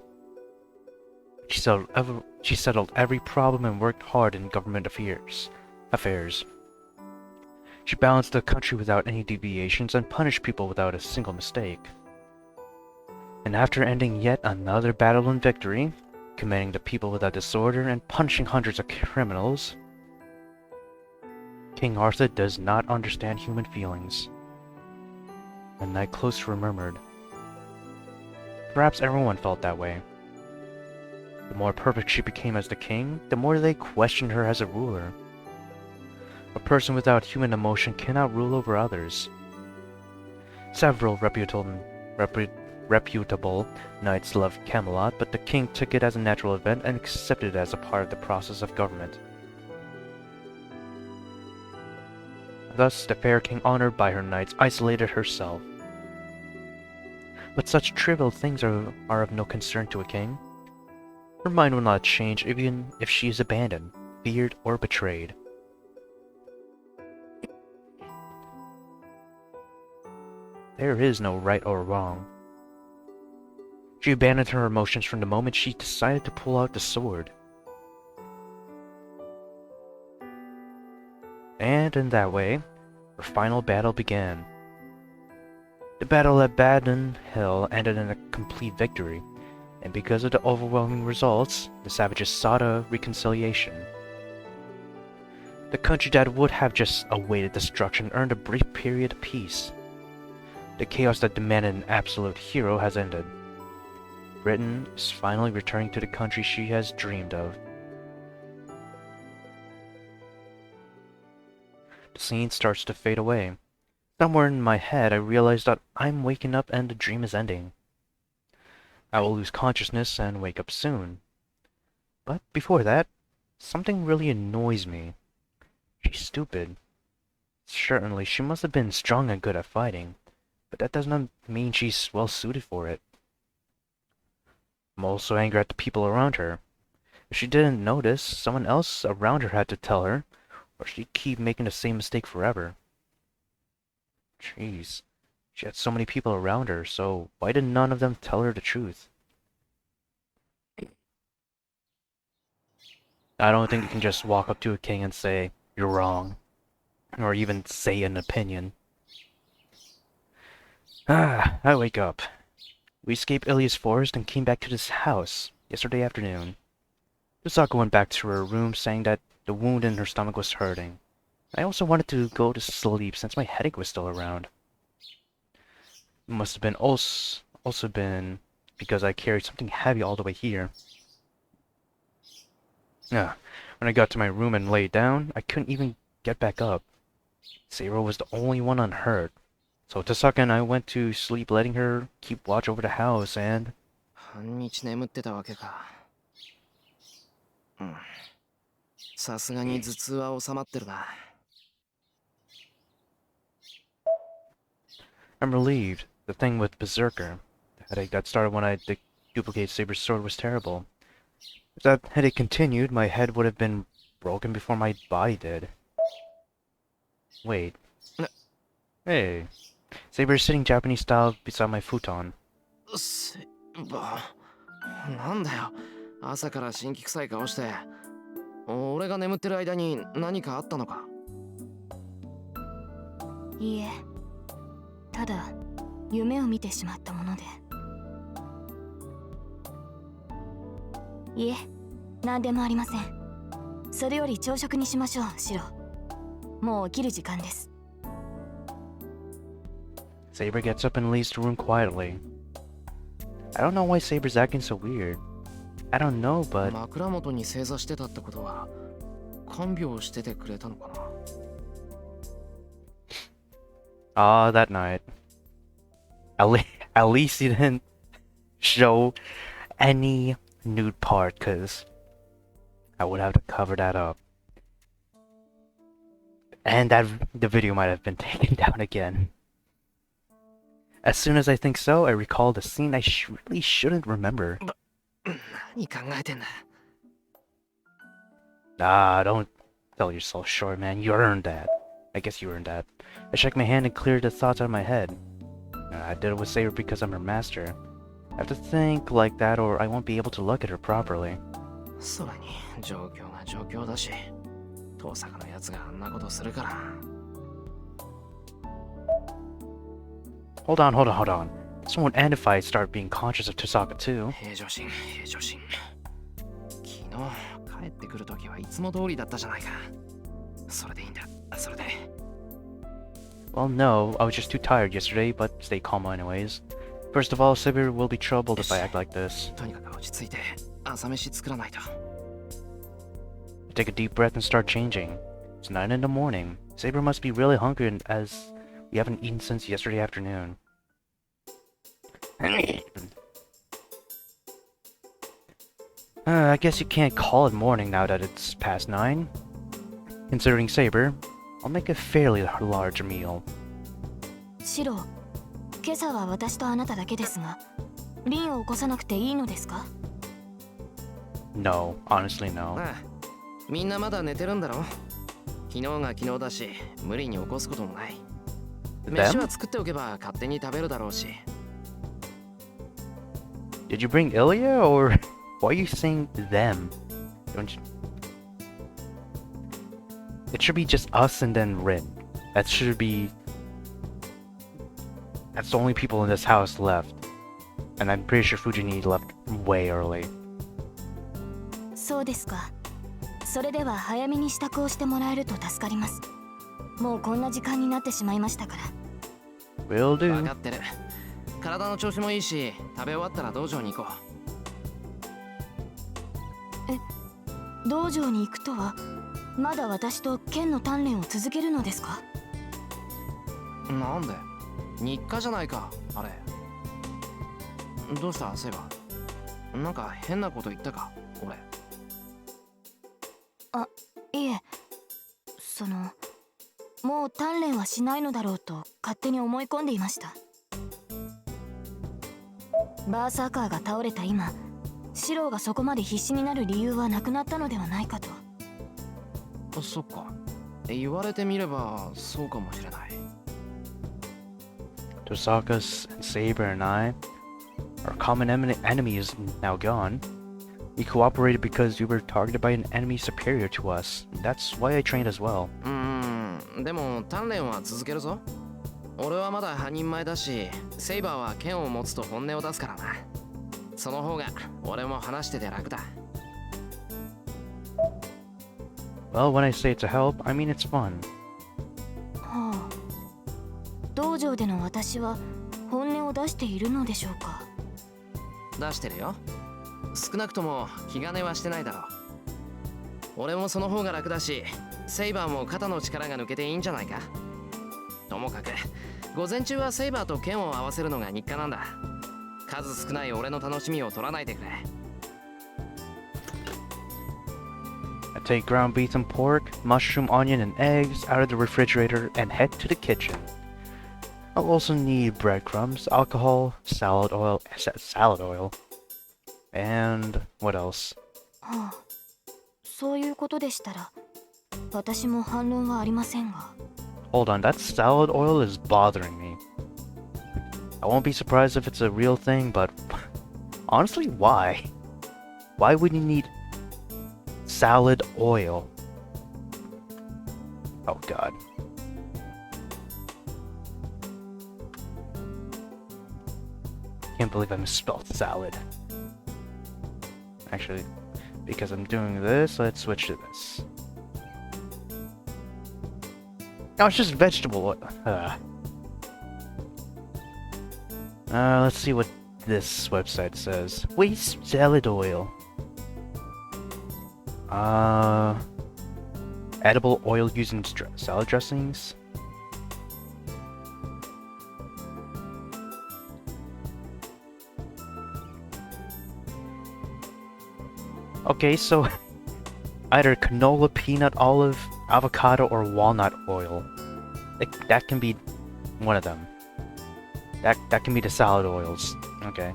She settled every problem and worked hard in government affairs. She balanced the country without any deviations and punished people without a single mistake. And after ending yet another battle and victory, commanding the people without disorder and punishing hundreds of criminals, King Arthur does not understand human feelings. A knight close to her murmured. Perhaps everyone felt that way. The more perfect she became as the king, the more they questioned her as a ruler. A person without human emotion cannot rule over others. Several reputable knights loved Camelot, but the king took it as a natural event and accepted it as a part of the process of government. Thus, the fair king honored by her knights isolated herself. But such trivial things are of no concern to a king. Her mind will not change even if she is abandoned, feared, or betrayed. There is no right or wrong. She abandoned her emotions from the moment she decided to pull out the sword. And in that way, her final battle began. The battle at Badon Hill ended in a complete victory, and because of the overwhelming results, the savages sought a reconciliation. The country that would have just awaited destruction earned a brief period of peace. The chaos that demanded an absolute hero has ended. Britain is finally returning to the country she has dreamed of. The scene starts to fade away. Somewhere in my head, I realize that I'm waking up and the dream is ending. I will lose consciousness and wake up soon. But before that, something really annoys me. She's stupid. Certainly, she must have been strong and good at fighting, but that does not mean she's well suited for it. I'm also angry at the people around her. If she didn't notice, someone else around her had to tell her, or she'd keep making the same mistake forever. Jeez, she had so many people around her, so why did none of them tell her the truth? I don't think you can just walk up to a king and say, "You're wrong," or even say an opinion. I wake up. We escaped Ilia's forest and came back to this house yesterday afternoon. Yosako went back to her room saying that the wound in her stomach was hurting. I also wanted to go to sleep since my headache was still around. It must have been also been because I carried something heavy all the way here. When I got to my room and lay down, I couldn't even get back up. Saber was the only one unhurt. So Tasaka and I went to sleep letting her keep watch over the house and... 半日眠ってたわけか。さすがに頭痛は収まってるな。I'm relieved. The thing with Berserker, the headache that started when I duplicated Saber's sword was terrible. If that headache continued, my head would have been broken before my body did. Wait. Hey. Saber is sitting Japanese style beside my futon. なんだよ。朝から辛気臭い顔して。俺が眠ってる間に何かあったのか？いいえ、ただ夢を見てしまったもので。いえ、何でもありません。それより朝食にしましょう、シロ。もう起きる時間です。Saber gets up and leaves the room quietly. I don't know why Saber's acting so weird. I don't know, but... 枕元に正座してたってことは看病しててくれたのかな。That night. At least he didn't show any nude part, cause I would have to cover that up. And the video might have been taken down again. As soon as I think so, I recall the scene I really shouldn't remember. 何考えてんだ。Don't sell yourself short, man. You earned that. I guess you earned that. I shook my hand and cleared the thoughts out of my head. I did it with Saber because I'm her master. I have to think like that or I won't be able to look at her properly. それに状況が状況だし、遠坂のやつがあんなことするから。Hold on. This won't end if I start being conscious of Tosaka too. 平常心。昨日帰ってくるときはいつも通りだったじゃないか。それでいいんだ。それで。Well, no, I was just too tired yesterday, but stay calm anyways. First of all, Saber will be troubled if I act like this. とにかく落ち着いて朝飯作らないと。I take a deep breath and start changing. It's 9 in the morning. Saber must be really hungry as we haven't eaten since yesterday afternoon. I guess you can't call it morning now that it's past 9. Considering Saber, I'll make a fairly large meal. シロ、今朝は私とあなただけですが、リンを起こさなくていいのですか？ No, honestly no. ああ、みんなまだ寝てるんだろ。昨日が昨日だし、無理に起こすこともない。飯は作っておけば勝手に食べるだろうし。Did you bring Ilya, or why are you saying them? Don't you... It should be just us and then Rin. That's the only people in this house left. And I'm pretty sure Fujini left way early. そうですか。それでは早めに支度をしてもらえると助かります。もうこんな時間になってしまいましたから。Will do. 分かってる。体の調子もいいし、食べ終わったら道場に行こう。道場に行くとはまだ私と剣の鍛錬を続けるのですか？なんで日課じゃないか、あれ。どうしたセイバー、なんか変なこと言ったか俺。いえ、もう鍛錬はしないのだろうと勝手に思い込んでいました。バーサーカーが倒れた今、シローがそこまで必死になる理由はなくなったのではないかと。そっか、言われてみればそうかもしれない。Tosaka's and Saber and I, our common enemy is now gone. We cooperated because we were targeted by an enemy superior to us. That's why I trained as well. でも鍛錬は続けるぞ。俺はまだ半人前だし、セイバーは剣を持つと本音を出すからな。その方が俺も話してて楽だ。Well, when I say it's a help, I mean it's fun. はあ、道場での私は本音を出しているのでしょうか？出してるよ。少なくとも気兼ねはしてないだろう。俺もその方が楽だし、セイバーも肩の力が抜けていいんじゃないか。ともかく午前中はセイバーと剣を合わせるのが日課なんだ。数少ない俺の楽しみを取らないでくれ。I take ground beef and pork, mushroom, onion, and eggs out of the refrigerator and head to the kitchen. I'll also need breadcrumbs, alcohol, salad oil, and what else? はあ、そういうことでしたら私も反論はありませんが。Hold on, that salad oil is bothering me. I won't be surprised if it's a real thing, but honestly, why? Why would you need salad oil? Oh god. Can't believe I misspelled salad. Actually, because I'm doing this, let's switch to this. No, it's just vegetable oil. Let's see what this website says. Waste salad oil. Edible oil used in salad dressings. Okay, so either canola, peanut, olive, avocado, or walnut oil. That can be one of them. That can be the salad oils. Okay.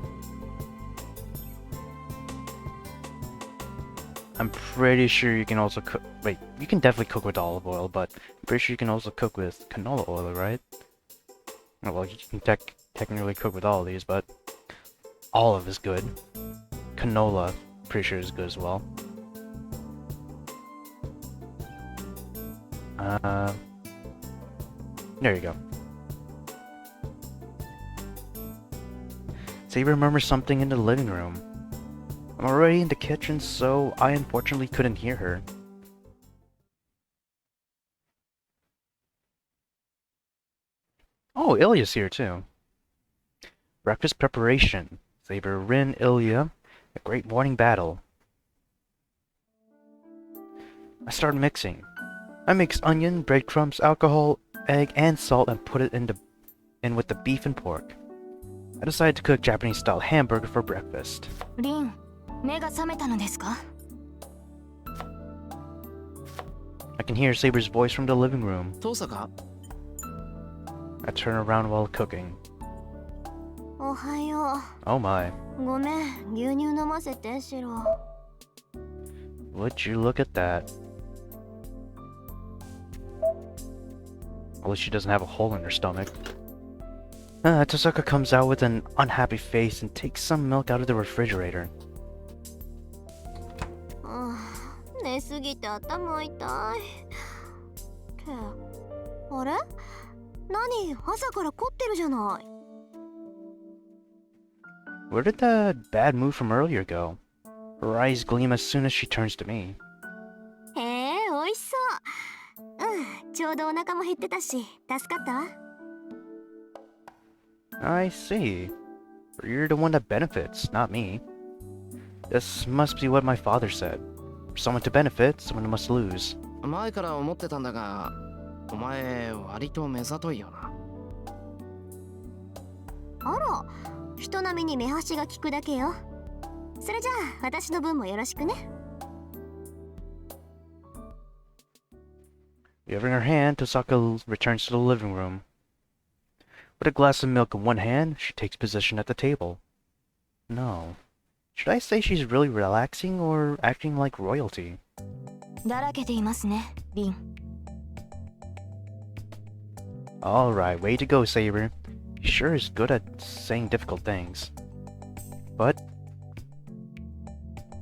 I'm pretty sure you can also cook. Wait, you can definitely cook with olive oil, but I'm pretty sure you can also cook with canola oil, right? Well, you can technically cook with all of these, but olive is good. Canola, pretty sure is good as well. There you go. Saber remembers something in the living room. I'm already in the kitchen, so I unfortunately couldn't hear her. Oh, Ilya's here too. Breakfast preparation. Saber, Rin, Ilya. A great morning battle. I start mixing. I mix onion, breadcrumbs, alcohol, egg, and salt and put it in with the beef and pork. I decided to cook Japanese-style hamburger for breakfast. リン、目が覚めたのですか？ I can hear Saber's voice from the living room. 父さんか？ I turn around while cooking. おはよ Oh my. う。ごめん、牛乳飲ませて、シロ。Would you look at that? At least she doesn't have a hole in her stomach. Tosaka comes out with an unhappy face and takes some milk out of the refrigerator. 寝すぎて頭痛い。ってあれ？何？朝から凝ってるじゃない。Where did that bad mood from earlier go? Her eyes gleam as soon as she turns to me. へえ、美味しそう。ちょうどお腹も減ってたし、助かった？ I see. You're the one that benefits, not me. This must be what my father said. For someone to benefit, someone must lose. 前から思ってたんだが、お前割と目ざといよな。あら、人並みに目端が利くだけよ。それじゃあ私の分もよろしくね。Waving her hand, Tosaka returns to the living room. With a glass of milk in one hand, she takes position at the table. No. Should I say she's really relaxing or acting like royalty? だらけていますね、リン。Alright, way to go, Saber. She sure is good at saying difficult things. But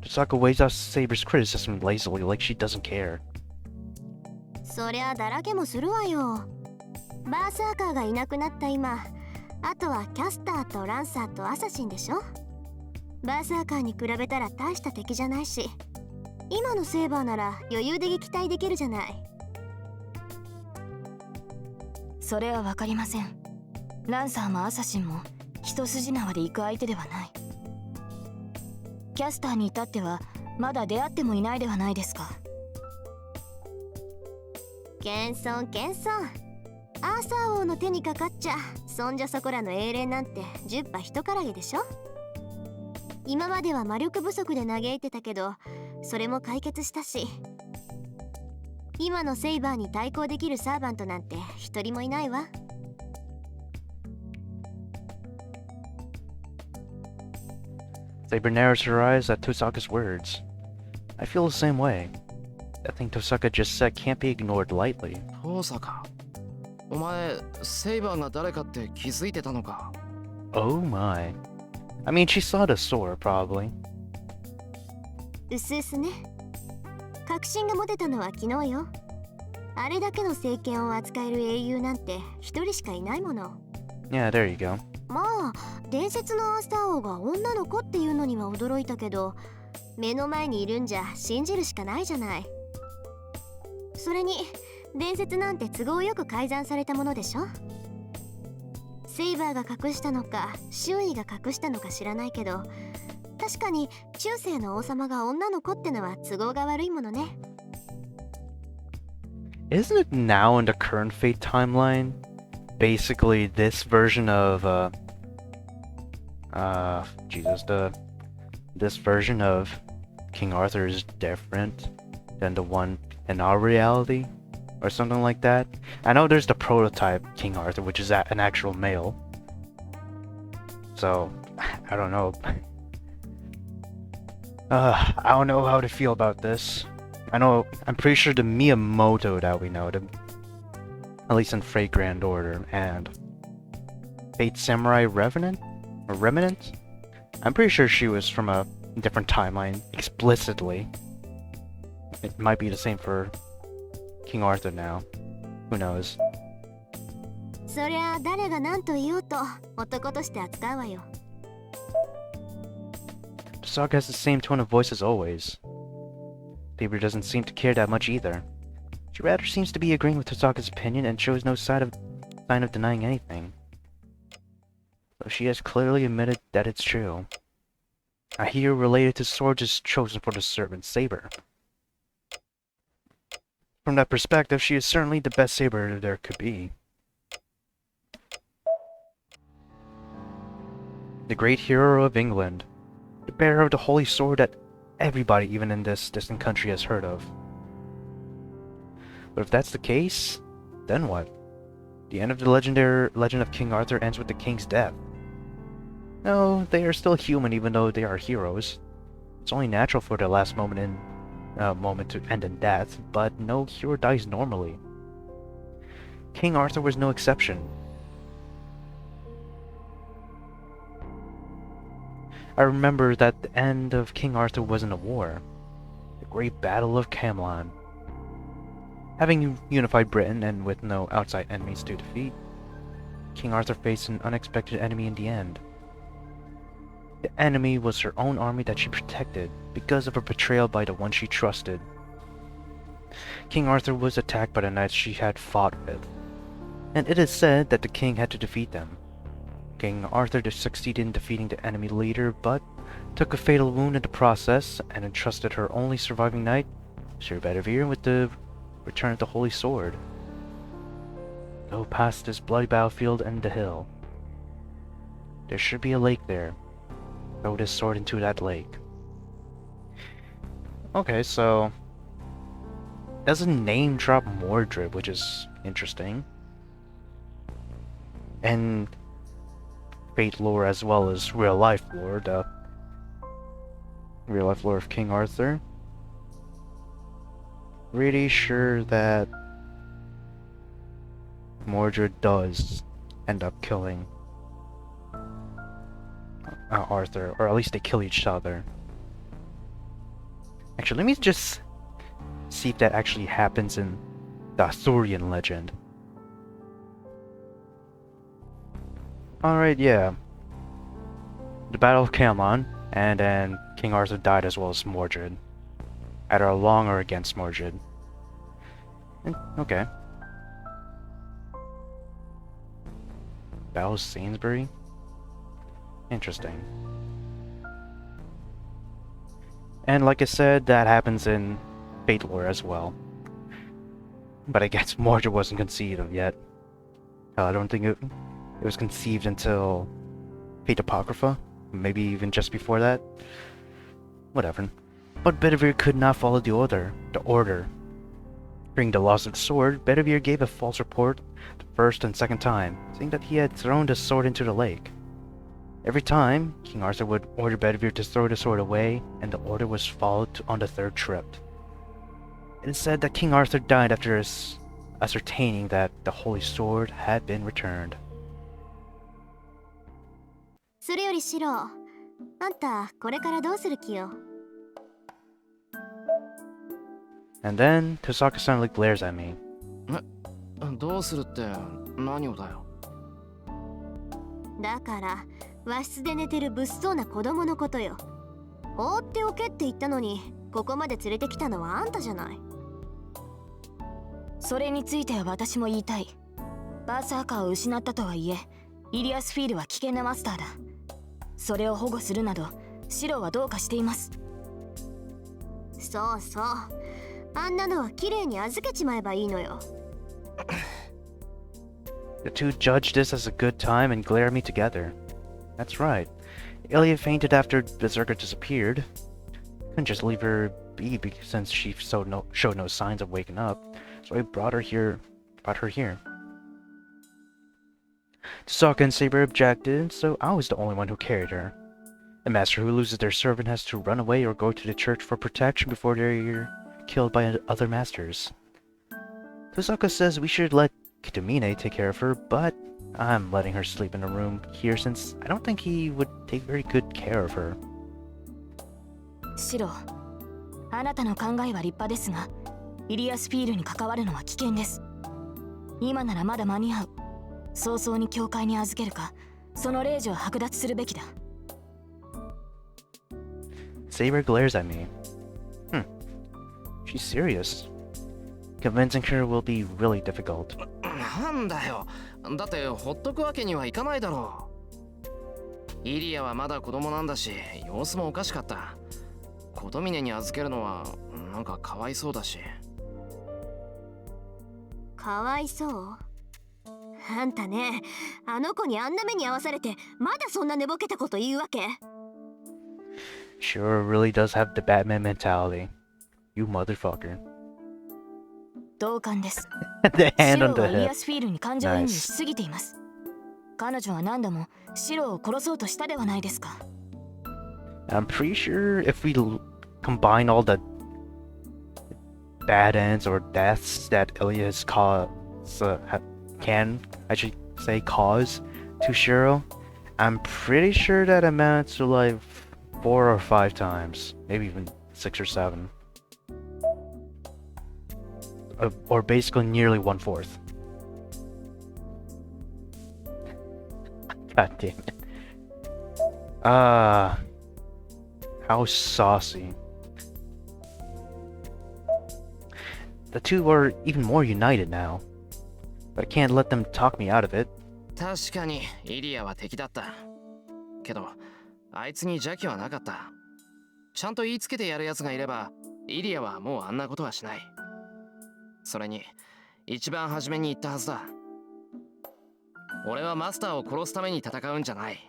Tosaka weighs out Saber's criticism lazily, like she doesn't care. そりゃだらけもするわよ。バーサーカーがいなくなった今、あとはキャスターとランサーとアサシンでしょ。バーサーカーに比べたら大した敵じゃないし、今のセーバーなら余裕で撃退できるじゃない。それはわかりません。ランサーもアサシンも一筋縄で行く相手ではない。キャスターに至ってはまだ出会ってもいないではないですか。謙遜謙遜。アーサー王の手にかかっちゃそんじょそこらの英霊なんて十羽一からげでしょ。今までは魔力不足で嘆いてたけど、それも解決したし、今のセイバーに対抗できるサーバントなんて一人もいないわ。Saber narrows her eyes at Tosaka's words. I feel the same way. That thing Tosaka just said can't be ignored lightly. 遠坂、お前セイバーが誰かって気づいてたのか。 Oh my. I mean, she saw the sword, probably. うすうすね。確信が持てたのは昨日よ。あれだけの聖剣を扱える英雄なんて一人しかいないもの。Yeah, there you go. まあ伝説のアーサー王が女の子っていうのには驚いたけど、目の前にいるんじゃ信じるしかないじゃない。それに伝説なんて都合よく改ざんされたものでしょ。セイバーが隠したのか周囲が隠したのか知らないけど、確かに中世の王様が女の子ってのは都合が悪いものね。 Isn't it now in the current Fate timeline? Basically, this version of, this version of King Arthur is different than the one in our reality? Or something like that? I know there's the prototype King Arthur, which is an actual male. So, I don't know. I don't know how to feel about this. I'm pretty sure the Miyamoto that we know, at least in Fate Grand Order, and Fate Samurai Revenant? Or Remnant? I'm pretty sure she was from a different timeline, explicitly. It might be the same for King Arthur now. Who knows? そりゃ誰が何と言おうと男として扱うわよ。Tosaka has the same tone of voice as always. Saber doesn't seem to care that much either. She rather seems to be agreeing with Tosaka's opinion and shows no sign of denying anything. Though she has clearly admitted that it's true. A hero related to swords is chosen for the servant Saber. From that perspective, she is certainly the best saber there could be. The great hero of England. The bearer of the holy sword that everybody, even in this distant country, has heard of. But if that's the case, then what? The end of the legend of King Arthur ends with the king's death. No, they are still human even though they are heroes. It's only natural for their last moment to end in death, but no hero dies normally. King Arthur was no exception. I remember that the end of King Arthur wasn't a war. The Great Battle of Camelot. Having unified Britain and with no outside enemies to defeat, King Arthur faced an unexpected enemy in the end. The enemy was her own army that she protected because of her betrayal by the one she trusted. King Arthur was attacked by the knights she had fought with, and it is said that the king had to defeat them. King Arthur succeeded in defeating the enemy leader, but took a fatal wound in the process and entrusted her only surviving knight, Sir Bedivere, with the return the holy sword. Go past this bloody battlefield and the hill. There should be a lake there. Throw this sword into that lake. Okay, so doesn't name drop Mordred, which is interesting. And fate lore as well as real life lore, the real life lore of King Arthur. Pretty sure that Mordred does end up killing Arthur, or at least they kill each other. Actually, let me just see if that actually happens in the Arthurian legend. Alright, yeah. The Battle of Camelon, and then King Arthur died as well as Mordred. Either along or against Mordred. Okay. Battle of Sainsbury? Interesting. And like I said, that happens in Fate lore as well. But I guess Mordred wasn't conceived of yet. I don't think it was conceived until Fate Apocrypha. Maybe even just before that. Whatever. But Bedivere could not follow the order. During the loss of the sword, Bedivere gave a false report the first and second time, saying that he had thrown the sword into the lake. Every time, King Arthur would order Bedivere to throw the sword away, and the order was followed on the third trip. It is said that King Arthur died after ascertaining that the holy sword had been returned. それよりシロ、あんたこれからどうする気よ？ And then, Tosaka suddenly glares at me. どうするって何をだよ。だから和室で寝てる物騒な子供のことよ。放っておけって言ったのに、ここまで連れてきたのはあんたじゃない。それについては私も言いたい。バーサーカーを失ったとはいえ、イリアスフィールは危険なマスターだ。それを保護するなど、シロはどうかしています。そうそう。あんなのは綺麗に預けちまえばいいのよ。The two judge this as a good time and glare at me together. That's right. Ilya fainted after Berserker disappeared. Couldn't just leave her be since she showed no signs of waking up, so I brought her here. Sokka and Saber objected, so I was the only one who carried her. A master who loses their servant has to run away or go to the church for protection before they're killed by other masters. Tosaka says we should let Kitamine take care of her, but I'm letting her sleep in a room here since I don't think he would take very good care of her. シロ、あなたの考えは立派ですが、イリアスフィールに関わるのは危険です。今ならまだ間に合う。早々に教会に預けるか、その令状を剥奪するべきだ。Saber glares at me. She's serious. Convincing her will be really difficult. なんだよ。だってほっとくわけにはいかないだろう。イリアはまだ子供なんだし、様子もおかしかった。琴峰に預けるのはなんかかわいそうだし。かわいそう？あんたね、あの子にあんな目に遭わされて、まだそんな寝ぼけたこと言うわけ？ Sure really does have the Batman mentality. You motherfucker. 同感です。 The シ hand ロ on the はイリ hip. アスフィールに感情移入しすぎています。彼女は何度もシロを殺そうとしたではないですか。I'm pretty sure if we combine all the bad ends or deaths that Ilya has I should say cause to Shiro, I'm pretty sure that amounts to like 4 or 5 times, maybe even 6 or 7. Or basically nearly 1/4. God damn it. How saucy. The two are even more united now. But I can't let them talk me out of it. 確かにイリアは敵だった。けど、あいつに邪気はなかった。ちゃんと言いつけてやる奴がいれば、イリアはもうあんなことはしない。それに一番初めに言ったはずだ。俺はマスターを殺すために戦うんじゃない。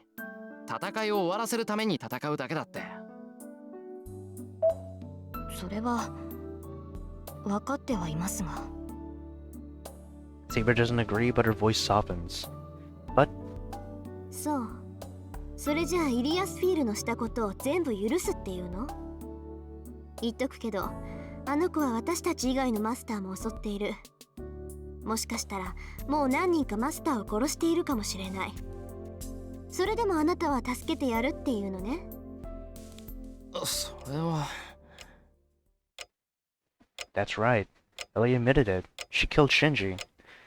戦いを終わらせるために戦うだけだって。それは分かってはいますが。Saber doesn't agree, but her voice softens. But そう。それじゃあイリアスフィールのしたことを全部許すっていうの？言っとくけど、あの子は私たち以外のマスターも襲っている。もしかしたらもう何人かマスターを殺しているかもしれない。それでもあなたは助けてやるっていうのね。それは。that's right. Ellie admitted it. She killed Shinji.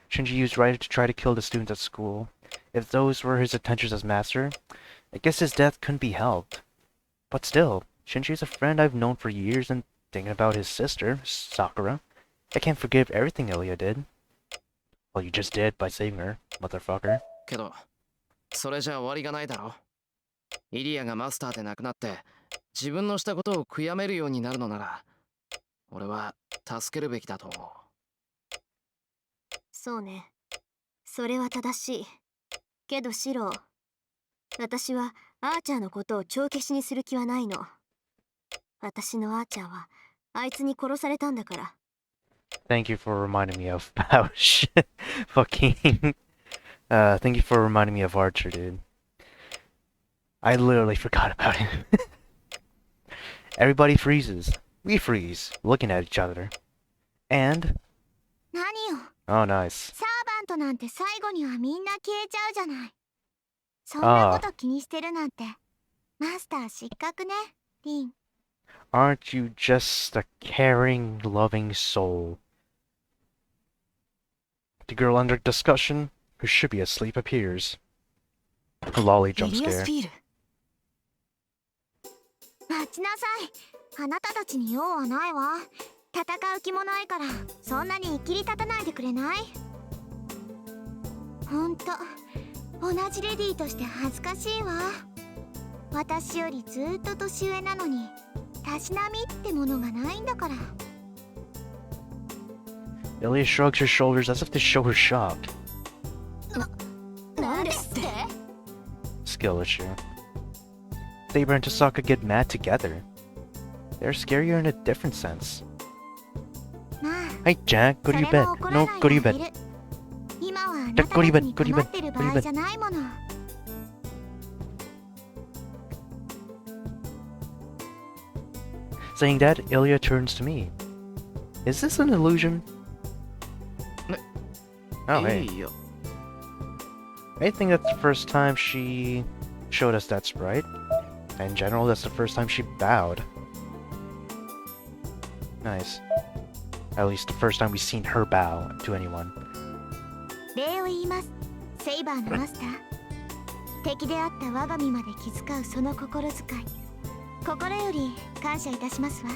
Shinji used Ryder to try to kill the students at school. If those were his intentions as master, I guess his death couldn't be helped. But still, Shinji is a friend I've known for years, and thinking about his sister, Sakura, I can't forgive everything Ilya did. Well, you just did by saving her, motherfucker. けど、それじゃ終わりがないだろ。イリアがマスターで亡くなって、自分のしたことを悔やめるようになるのなら、俺は助けるべきだと思う。そうね。それは正しい。けどシロー、私はアーチャーのことを帳消しにする気はないの。私のアーチャーはあいつに殺されたんだから。Thank you for reminding me of how shit fucking thank you for reminding me of Archer, dude. I literally forgot about him. Everybody freezes. We freeze, looking at each other. And 何よ。 oh, nice. サーバントなんて最後にはみんな消えちゃうじゃない。そんなこと気にしてるなんて。マスター失格ね、リン。Aren't you just a caring, loving soul? The girl under discussion, who should be asleep, appears. A lolly jump イリアス scare. フィール。待ちなさい。あなたたちに用はないわ。戦う気もないから、そんなにいきり立たないでくれない？ほんと、同じレディーとして恥ずかしいわ。私よりずっと年上なのに、たしなみってものがないんだから。Ilya shrugs her shoulders as if to show her shock. なんですって？ Skill issue. Saber and Tasaka get mad together. They're scarier in a different sense. まあ、 Hey Jack, go to your それ bed. も怒ら No, ない go to で your あげ bed. る。今はあな Jack, た go to た your ち bed, に go to your 構っ bed, てる go 場 to your 合 bed. じゃないもの。Saying that, Ilya turns to me. Is this an illusion? Oh, hey. いいよ。 I think that's the first time she showed us that sprite. In general, that's the first time she bowed. Nice. At least the first time we've seen her bow to anyone. 礼を言います。セイバーのマスター。敵であった我が身まで気遣うその心遣い。心より感謝いたしますわ。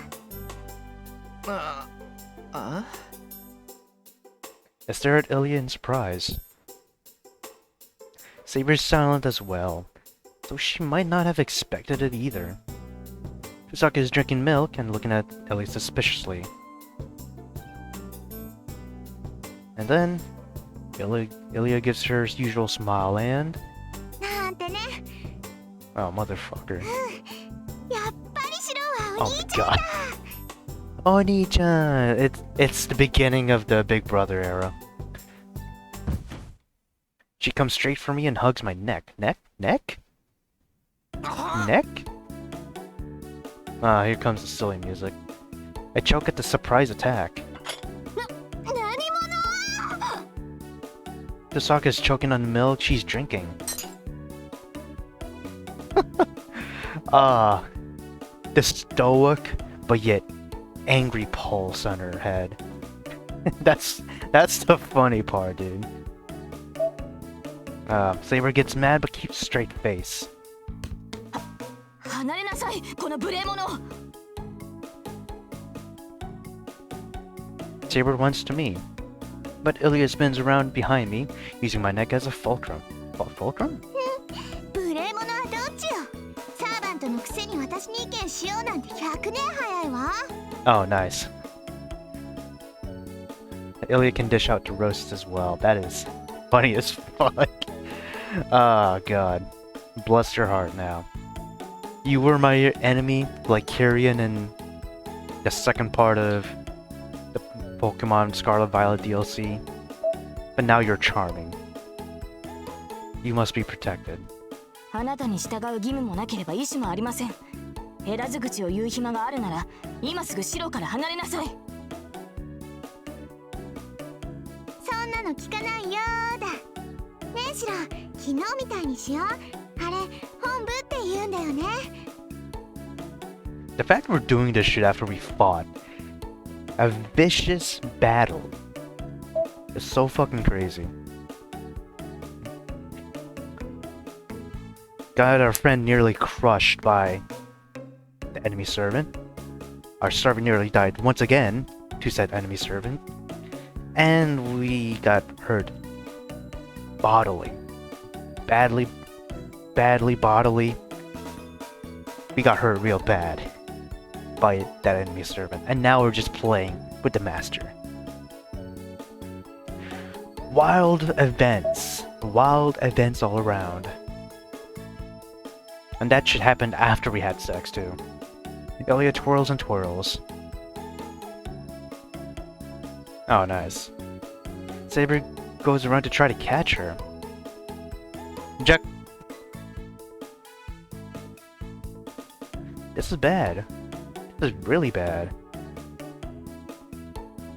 I stare at Ilya in surprise. Saber's silent as well, so she might not have expected it either. Fusaka is drinking milk and looking at Ilya suspiciously. And then, Ilya gives her usual smile and... なんてね。 Oh, motherfucker. やっぱりシロはお Oh 兄 my ちゃん god. だ。 Oni-chan! It's the beginning of the Big Brother era. She comes straight for me and hugs my neck. Neck? Neck? Neck? Ah, here comes the silly music. I choke at the surprise attack. 何者？ Tasaka's choking on the milk she's drinking. Ah, the stoic, but yet angry pulse on her head. That's the funny part, dude. Saber gets mad but keeps a straight face. 離れなさい、この無礼者。 Saber runs to me, but Ilya spins around behind me, using my neck as a fulcrum. Fulcrum? 無礼者はどっちよ。サーバントのくせに私に意見しようなんて100年早いわ。 Oh, nice. Ilya can dish out to roasts as well. That is funny as fuck. Oh god. Bless your heart now. You were my enemy, like Kyrian in the second part of the Pokemon Scarlet Violet DLC. But now you're charming. You must be protected. あなたに従う義務もなければ意思もありません。減らず口を言う暇があるなら今すぐ城から離れなさい。そんなの聞かないよーだ。ねえシロ、昨日みたいにしよう。あれ本部って言うんだよね。 The fact we're doing this shit after we fought a vicious battle is so fucking crazy. Got our friend nearly crushed by the enemy servant. Our servant nearly died once again to said enemy servant. And we got hurt bodily. Badly bodily. We got hurt real bad by that enemy servant. And now we're just playing with the master. Wild events all around. And that shit happened after we had sex too. Ilya twirls and twirls. Oh, nice. Saber goes around to try to catch her. Jack. This is bad. This is really bad.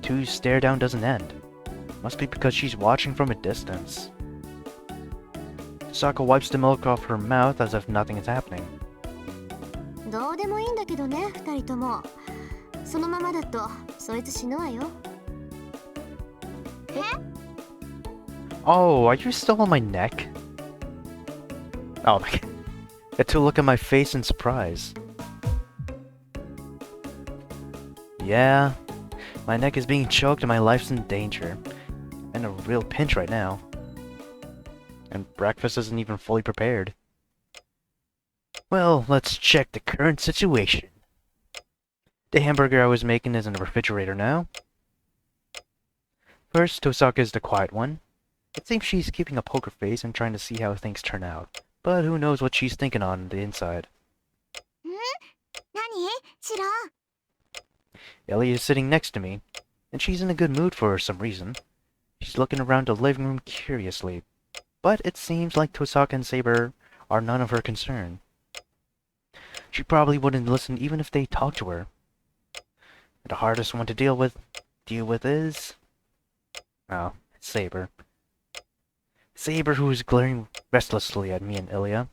2's stare down doesn't end. Must be because she's watching from a distance. Saka wipes the milk off her mouth as if nothing is happening. どうでもいいんだけどね、二人とも。そのままだとそいつ死ぬわよ。え？ Oh, are you still on my neck? Oh my god. Get to look at my face in surprise. Yeah, my neck is being choked and my life's in danger. I'm in a real pinch right now. And breakfast isn't even fully prepared. Well, let's check the current situation. The hamburger I was making is in the refrigerator now. First, Tosaka is the quiet one. It seems she's keeping a poker face and trying to see how things turn out. But who knows what she's thinking on the inside. 何？シロ。 Ellie is sitting next to me, and she's in a good mood for some reason. She's looking around the living room curiously. But it seems like Tosaka and Saber are none of her concern. She probably wouldn't listen even if they talked to her. The hardest one to deal with is... oh, Saber. Saber, who is glaring restlessly at me and Ilya.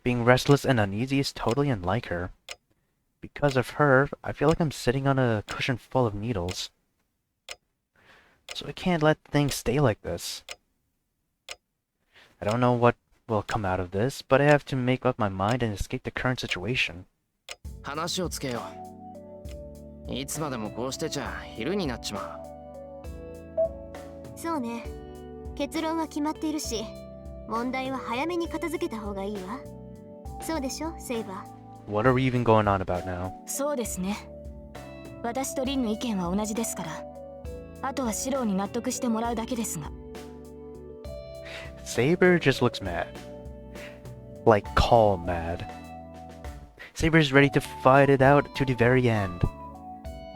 Being restless and uneasy is totally unlike her. Because of her, I feel like I'm sitting on a cushion full of needles. So I can't let things stay like this. I don't know what will come out of this, but I have to make up my mind and escape the current situation. 話をつけよう。いつまでもこうしてちゃ昼になっちまう。そうね。結論は決まっているし、問題は早めに片付けた方がいいわ。そうでしょ、セイバー。What are we even going on about now? そうですね。私とリンの意見は同じですから。あとはシローに納得してもらうだけですが。Saber just looks mad. Like calm mad. Saber's ready to fight it out to the very end.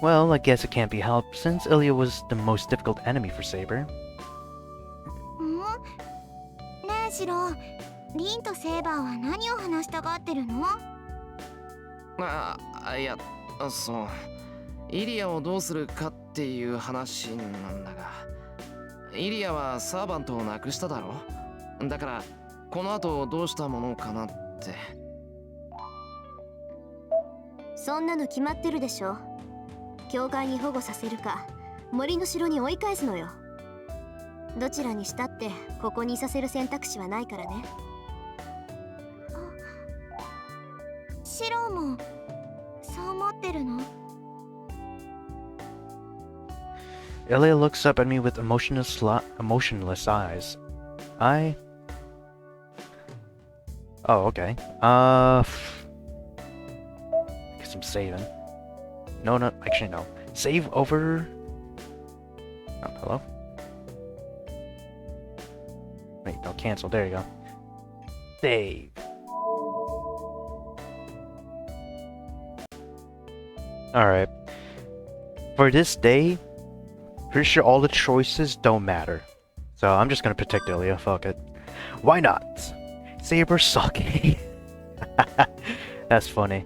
Well, I guess it can't be helped since Ilya was the most difficult enemy for Saber. ねえシロ、リンとセイバーは何を話したがってるの？いや、そう。イリアをどうするかっていう話なんだが、イリアはサーバントを亡くしただろ。だからこの後どうしたものかなって。そんなの決まってるでしょ。教会に保護させるか森の城に追い返すのよ。どちらにしたってここにいさせる選択肢はないからね。シロもそう思ってるのIlya looks up at me with emotionless eyes. Oh, okay. Guess I'm saving. No, no, actually no. Save over... Oh, hello? Wait, no, cancel. There you go. Save. Alright. For this day, pretty sure all the choices don't matter. So I'm just gonna protect Ilya, fuck it. Why not? Saber sucking. That's funny.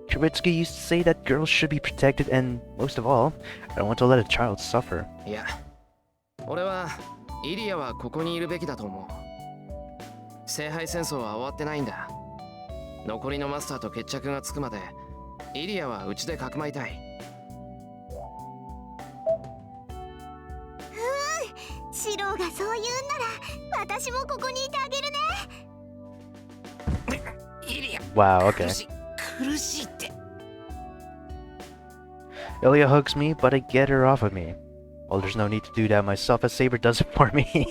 Trubitsky used to say that girls should be protected and, most of all, I don't want to let a child suffer. いや、俺はイリアはここにいるべきだと思う。聖杯戦争は終わってないんだ。残りのマスターと決着がつくまで、イリアはうちでかくまいたい。シローがそう言うんなら、私もここにいてあげるね。イリア、 Wow, okay. 苦しいって。Ilya hugs me, but I get her off of me. Well, there's no need to do that myself, as Saber does it for me. 何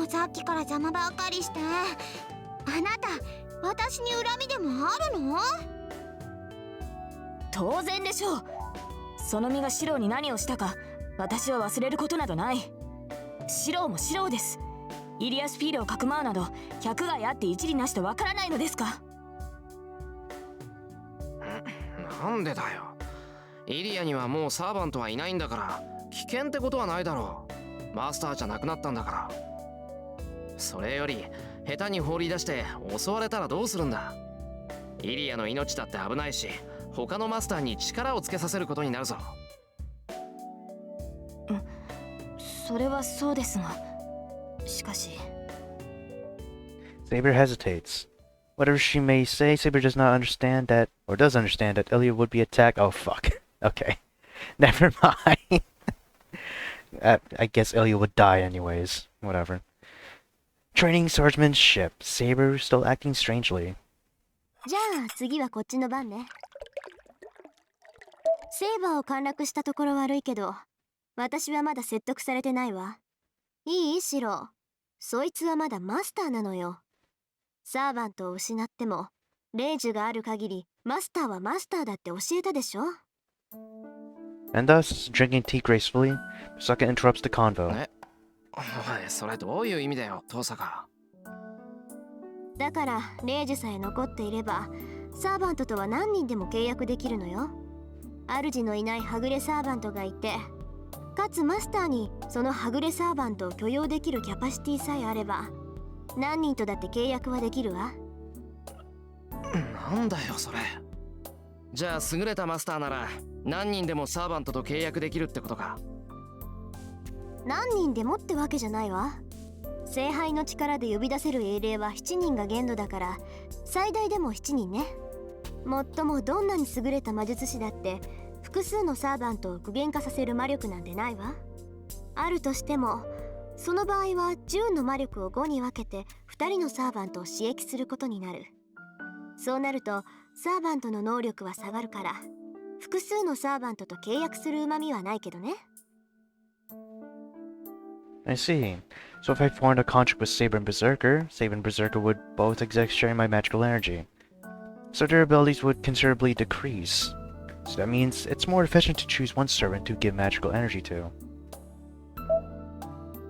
よ、さっきから邪魔ばっかりして。あなた、私に恨みでもあるの？当然でしょう。その身がシローに何をしたか私は忘れることなどない。シローもシローです。イリアスフィールをかくまうなど百害あって一理なしとわからないのですか。なんでだよ。イリアにはもうサーバントはいないんだから、危険ってことはないだろう。マスターじゃなくなったんだから。それより下手に放り出して襲われたらどうするんだ。イリアの命だって危ないし、他のマスターに力をつけさせることになるぞ。それはそうですが、しかし。Saber hesitates. Whatever she may say, Saber does not understand that, or does understand that Ilya would be attacked. Oh, fuck. Okay. Never mind. I guess Ilya would die anyways. Whatever. Training swordsmanship. Saber still acting strangely. じゃあ次はこっちの番ね。セーバーを陥落したところ悪いけど、私はまだ説得されてないわ。いい？シロー。そいつはまだマスターなのよ。サーバントを失っても、霊樹がある限り、マスターはマスターだって教えたでしょ？ And thus, drinking tea gracefully, Misaka interrupts the convo. おい、それどういう意味だよ、遠坂。だから、霊樹さえ残っていれば、サーバントとは何人でも契約できるのよ。主のいないはぐれサーバントがいて、かつマスターにそのはぐれサーバントを許容できるキャパシティさえあれば、何人とだって契約はできるわ。なんだよそれ。じゃあ優れたマスターなら何人でもサーバントと契約できるってことか。何人でもってわけじゃないわ。聖杯の力で呼び出せる英霊は7人が限度だから、最大でも7人ね。もっともどんなに優れた魔術師だって複数のサーバントを具現化させる魔力なんてないわ。あるとしても、その場合は10の魔力を5に分けて2人のサーバントを刺激することになる。そうなるとサーバントの能力は下がるから、複数のサーバントと契約する旨味はないけどね。I see. So if I formed a contract with Saber and Berserker would both exec sharing my magical energy. So their abilities would considerably decrease. So that means it's more efficient to choose one servant to give magical energy to.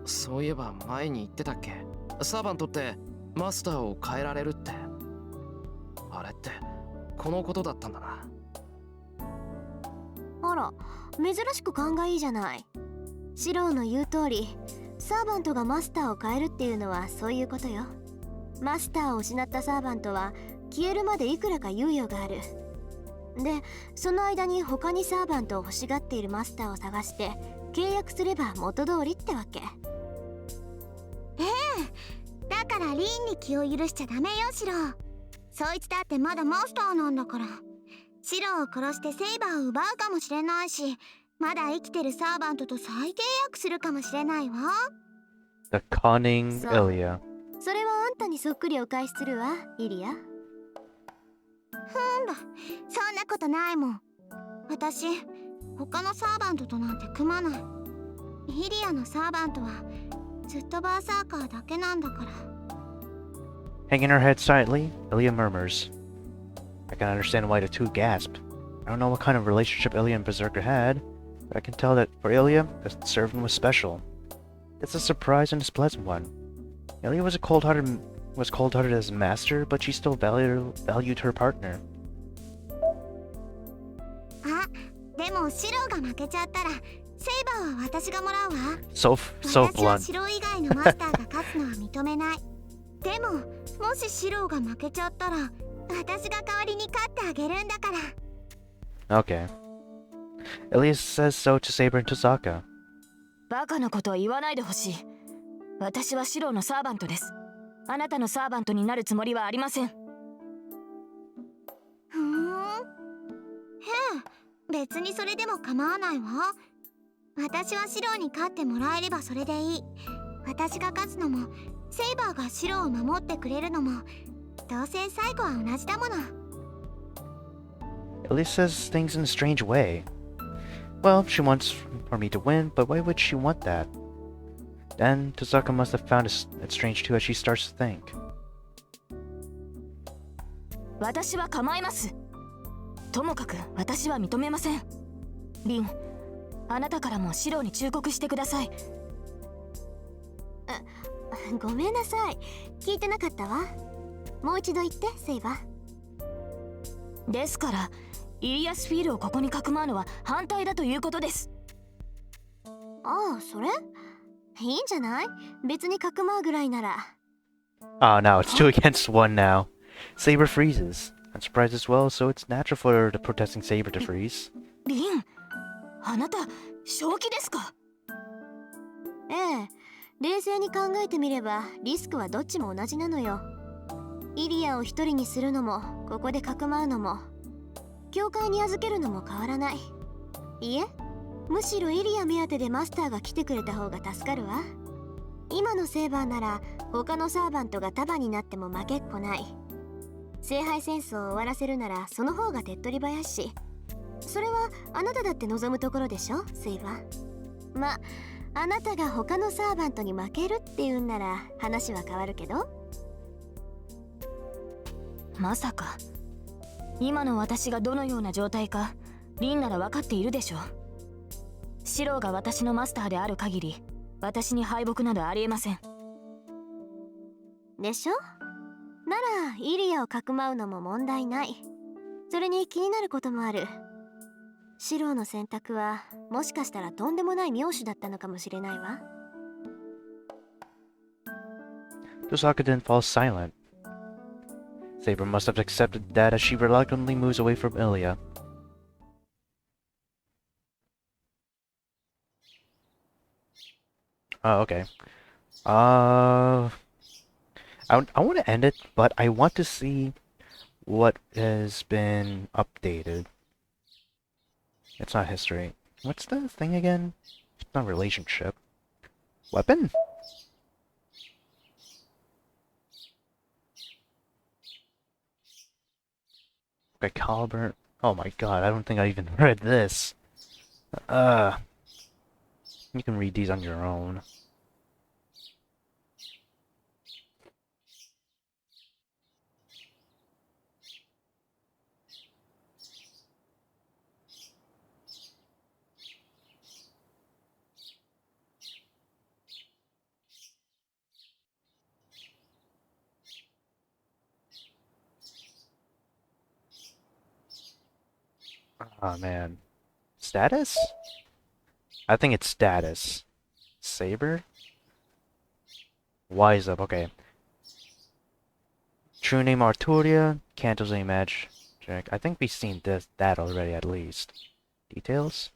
そういえば前に言ってたっけ、サーバントってマスターを変えられるって。あれってこのことだったんだな。あら、珍しく勘がいいじゃない。シローの言う通り、サーバントがマスターを変えるっていうのはそういうことよ。マスターを失ったサーバントは消えるまでいくらか猶予がある。で、その間に他にサーバントを欲しがっているマスターを探して契約すれば元通りってわけ。だからリンに気を許しちゃダメよ、シロー。そいつだってまだマスターなんだから。シローを殺してセイバーを奪うかもしれないし、まだ生きてるサーバントと再契約するかもしれないわ。 The cunning そう。 Ilya. それはあんたにそっくりお返しするわ、イリア。そんなことないもん。私、他のサーバントとなんて組まない。イリアのサーバントはずっとバーサーカーだけなんだから。 Hanging her head slightly, Ilya murmurs. I can understand why the two gasp. I don't know what kind of relationship Ilya and Berserker had, but I can tell that for Ilya, the servant was special. It's a surprise and a pleasant one. Ilya was cold-hearted as a master, but she still valued her partner. あ、でもシロが負けちゃったらセイバーは私がもらうわ。 So 私は blunt. シロ以外のマスターが勝つのは認めない。でも、もしシロが負けちゃったら私が代わりに勝ってあげるんだから。 Okay. Ilya says so to Saber and Tosaka. バカなことは言わないでほしい。私はシロのサーバントです。あなたのサーバントになるつもりはありません。へえ、別にそれでも構わないわ。私はシロに勝ってもらえればそれでいい。私が勝つのもセイバーがシロを守ってくれるのもどうせ最後は同じだもの。 Ilya says things in a strange way. Well, she wants for me to win, but why would she want that? Then Tosaka must have found it strange too as she starts to think. 私は構います。ともかく私は認めません。リン、あなたからもシロに忠告してください。ごめんなさい。聞いてなかったわ。もう一度言って、セイバー。ですから、イリアスフィールをここにかくまうのは反対だということです。ああ、それいいんじゃない？別にかくまうぐらいなら。 Oh no, it's 2 against 1 now. Saber freezes. I'm surprised as well, so it's natural for the protesting Saber to freeze. リン、あなた正気ですか？ええ、冷静に考えてみればリスクはどっちも同じなのよ。イリアを一人にするのもここでかくまうのも教会に預けるのも変わらない。いえ、むしろイリア目当てでマスターが来てくれた方が助かるわ。今のセーバーなら他のサーバントが束になっても負けっこない。聖杯戦争を終わらせるならその方が手っ取り早いし、それはあなただって望むところでしょ、セイバー。ま、あなたが他のサーバントに負けるって言うんなら話は変わるけど。まさか今の私がどのような状態かリンなら分かっているでしょう。シローが私のマスターである限り私に敗北などありえません。でしょ？ならイリアをかくまうのも問題ない。それに気になることもある。シローの選択はもしかしたらとんでもない妙手だったのかもしれないわ。 Tosaka then falls silent. Saber must have accepted that as she reluctantly moves away from Ilya. Oh, okay. I want to end it, but I want to see what has been updated. It's not history. What's the thing again? It's not relationship. Weapon? Okay, caliber. Oh my god, I don't think I even read this. You can read these on your own. Oh man. Status? I think it's status. Saber? Wise up, okay. True name Arturia, Canto's name Edge. Check. I think we've seen that already at least. Details?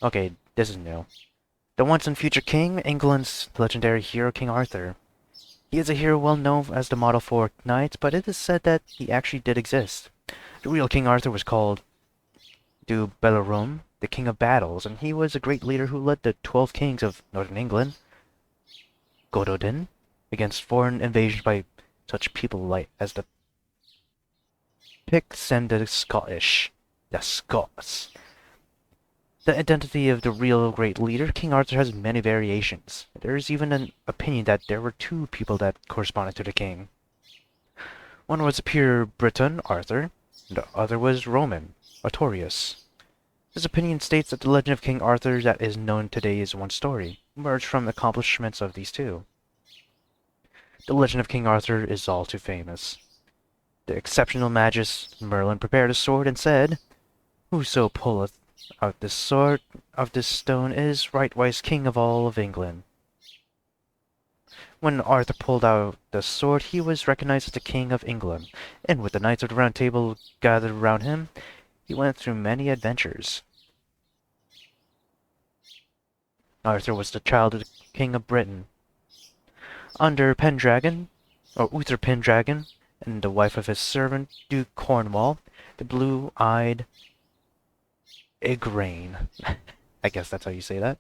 Okay, this is new. The once and future king, England's legendary hero King Arthur. He is a hero well known as the model for knights, but it is said that he actually did exist. The real King Arthur was called Du Belleroom, the king of battles, and he was a great leader who led the 12 kings of northern England, Gododin, against foreign invasions by such people like as the Picts and the Scottish. The Scots. The identity of the real great leader, King Arthur, has many variations. There is even an opinion that there were two people that corresponded to the king. One was a pure Briton, Arthur, and the other was Roman, Artorius. His opinion states that the legend of King Arthur that is known today is one story, merged from accomplishments of these two. The legend of King Arthur is all too famous. The exceptional magist Merlin prepared a sword and said, "Whoso pulleth out this sword of this stone is rightwise king of all of England." When Arthur pulled out the sword, he was recognized as the king of England, and with the knights of the Round Table gathered around him, he went through many adventures. Arthur was the child of the king of Britain. Under Pendragon, or Uther Pendragon, and the wife of his servant, Duke Cornwall, the blue-eyed Igraine. I guess that's how you say that.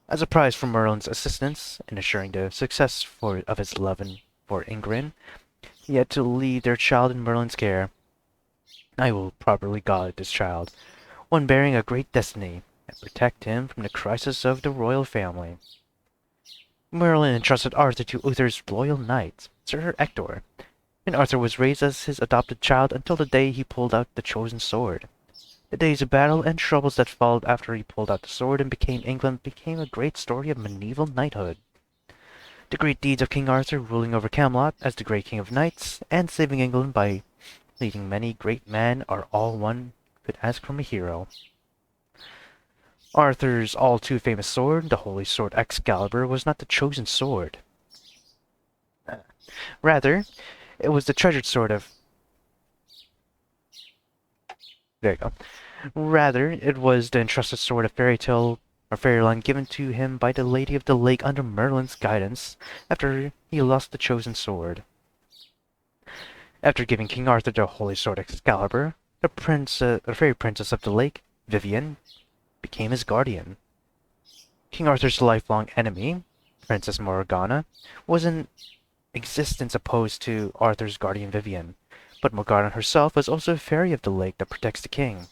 As a prize for Merlin's assistance in assuring the success of his love for Ingrid, he had to leave their child in Merlin's care. "I will properly guard this child, one bearing a great destiny, and protect him from the crisis of the royal family." Merlin entrusted Arthur to Uther's loyal knight, Sir Ector, and Arthur was raised as his adopted child until the day he pulled out the chosen sword. The days of battle and troubles that followed after he pulled out the sword and became England became a great story of medieval knighthood. The great deeds of King Arthur ruling over Camelot as the great king of knights and saving England by leading many great men are all one could ask from a hero. Arthur's all too famous sword, the holy sword Excalibur, was not the chosen sword. Rather, it was the treasured sword of... There you go. Rather, it was the entrusted sword of Fairyland given to him by the Lady of the Lake under Merlin's guidance after he lost the chosen sword. After giving King Arthur the holy sword Excalibur, the fairy princess of the lake, Vivian, became his guardian. King Arthur's lifelong enemy, Princess Morgana, was in existence opposed to Arthur's guardian Vivian, but Morgana herself was also a fairy of the lake that protects the king.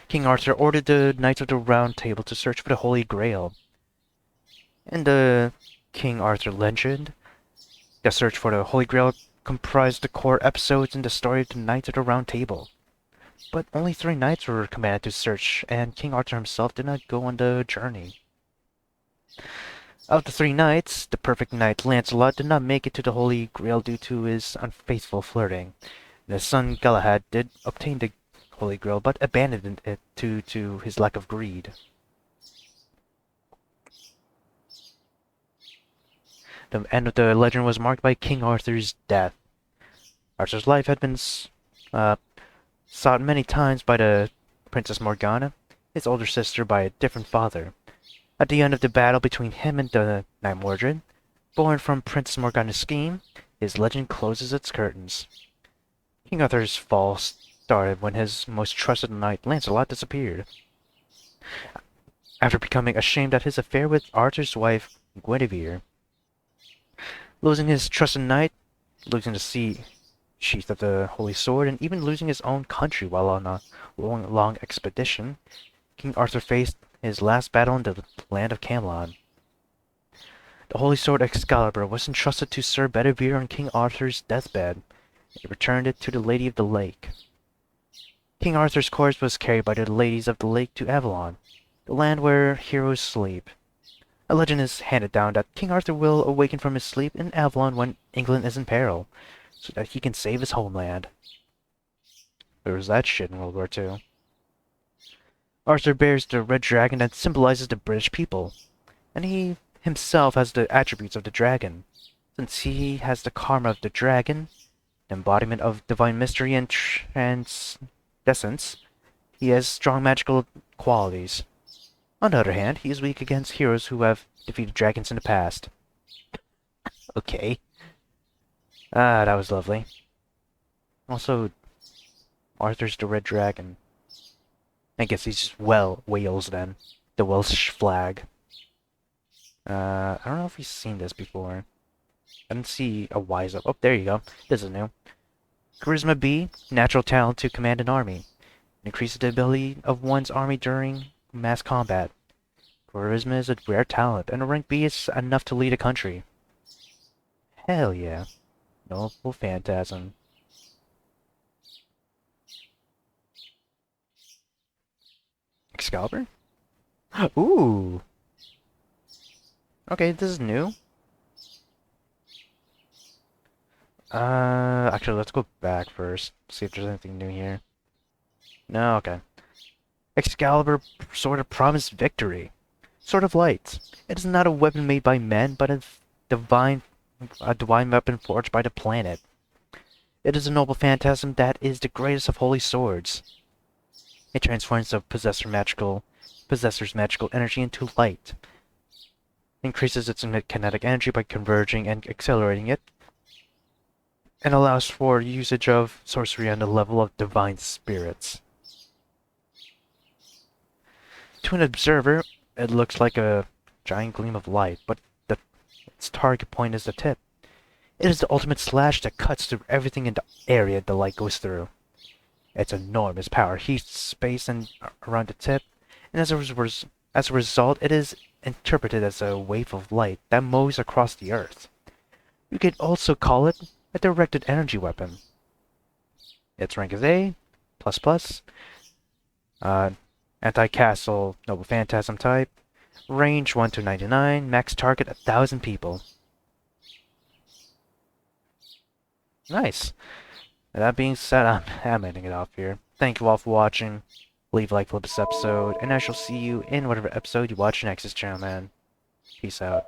King Arthur ordered the Knights of the Round Table to search for the Holy Grail. In the King Arthur legend, the search for the Holy Grail comprised the core episodes in the story of the Knights of the Round Table. But only 3 knights were commanded to search, and King Arthur himself did not go on the journey. Of the 3 knights, the perfect knight Lancelot did not make it to the Holy Grail due to his unfaithful flirting. His son Galahad did obtain the Holy Grail, but abandoned it due to his lack of greed. The end of the legend was marked by King Arthur's death. Arthur's life had been sought many times by the Princess Morgana, his older sister by a different father. At the end of the battle between him and the Knight Mordred, born from Princess Morgana's scheme, his legend closes its curtains. King Arthur's fall started when his most trusted knight Lancelot disappeared. After becoming ashamed at his affair with Arthur's wife Guinevere, losing his trusted knight, losing the sheath of the holy sword, and even losing his own country while on a long expedition, King Arthur faced his last battle in the land of Camelot. The holy sword Excalibur was entrusted to Sir Bedivere on King Arthur's deathbed. He returned it to the Lady of the Lake. King Arthur's corpse was carried by the ladies of the lake to Avalon, the land where heroes sleep. A legend is handed down that King Arthur will awaken from his sleep in Avalon when England is in peril, so that he can save his homeland. There was that shit in World War II. Arthur bears the red dragon that symbolizes the British people, and he himself has the attributes of the dragon. Since he has the karma of the dragon, the embodiment of divine mystery and transcendence, he has strong magical qualities. On the other hand, he is weak against heroes who have defeated dragons in the past. Okay. Ah, that was lovely. Also, Arthur's the red dragon. I guess he's just Wales then. The Welsh flag. I don't know if we've seen this before. I didn't see a wise up. Oh, there you go. This is new. Charisma B, natural talent to command an army. Increases the ability of one's army during mass combat. Charisma is a rare talent, and a rank B is enough to lead a country. Hell yeah. Noble Phantasm. Excalibur? Ooh! Okay, this is new. Actually, let's go back first. See if there's anything new here. No, okay. Excalibur sort of promised victory. Sword of Light. It is not a weapon made by men, but a divine weapon forged by the planet. It is a noble phantasm that is the greatest of holy swords. It transforms the possessor's magical energy into light. Increases its kinetic energy by converging and accelerating it, and allows for usage of sorcery on the level of divine spirits. To an observer, it looks like a giant gleam of light, but its target point is the tip. It is the ultimate slash that cuts through everything in the area the light goes through. Its enormous power heats space around the tip, and as a result, it is interpreted as a wave of light that moves across the earth. You could also call it a directed energy weapon. Its rank is A++, anti-castle, noble phantasm type, range 1 to 99, max target 1,000 people. Nice. That being said, I'm ending it off here. Thank you all for watching. Leave a like for this episode, and I shall see you in whatever episode you watch next, channel man. Peace out.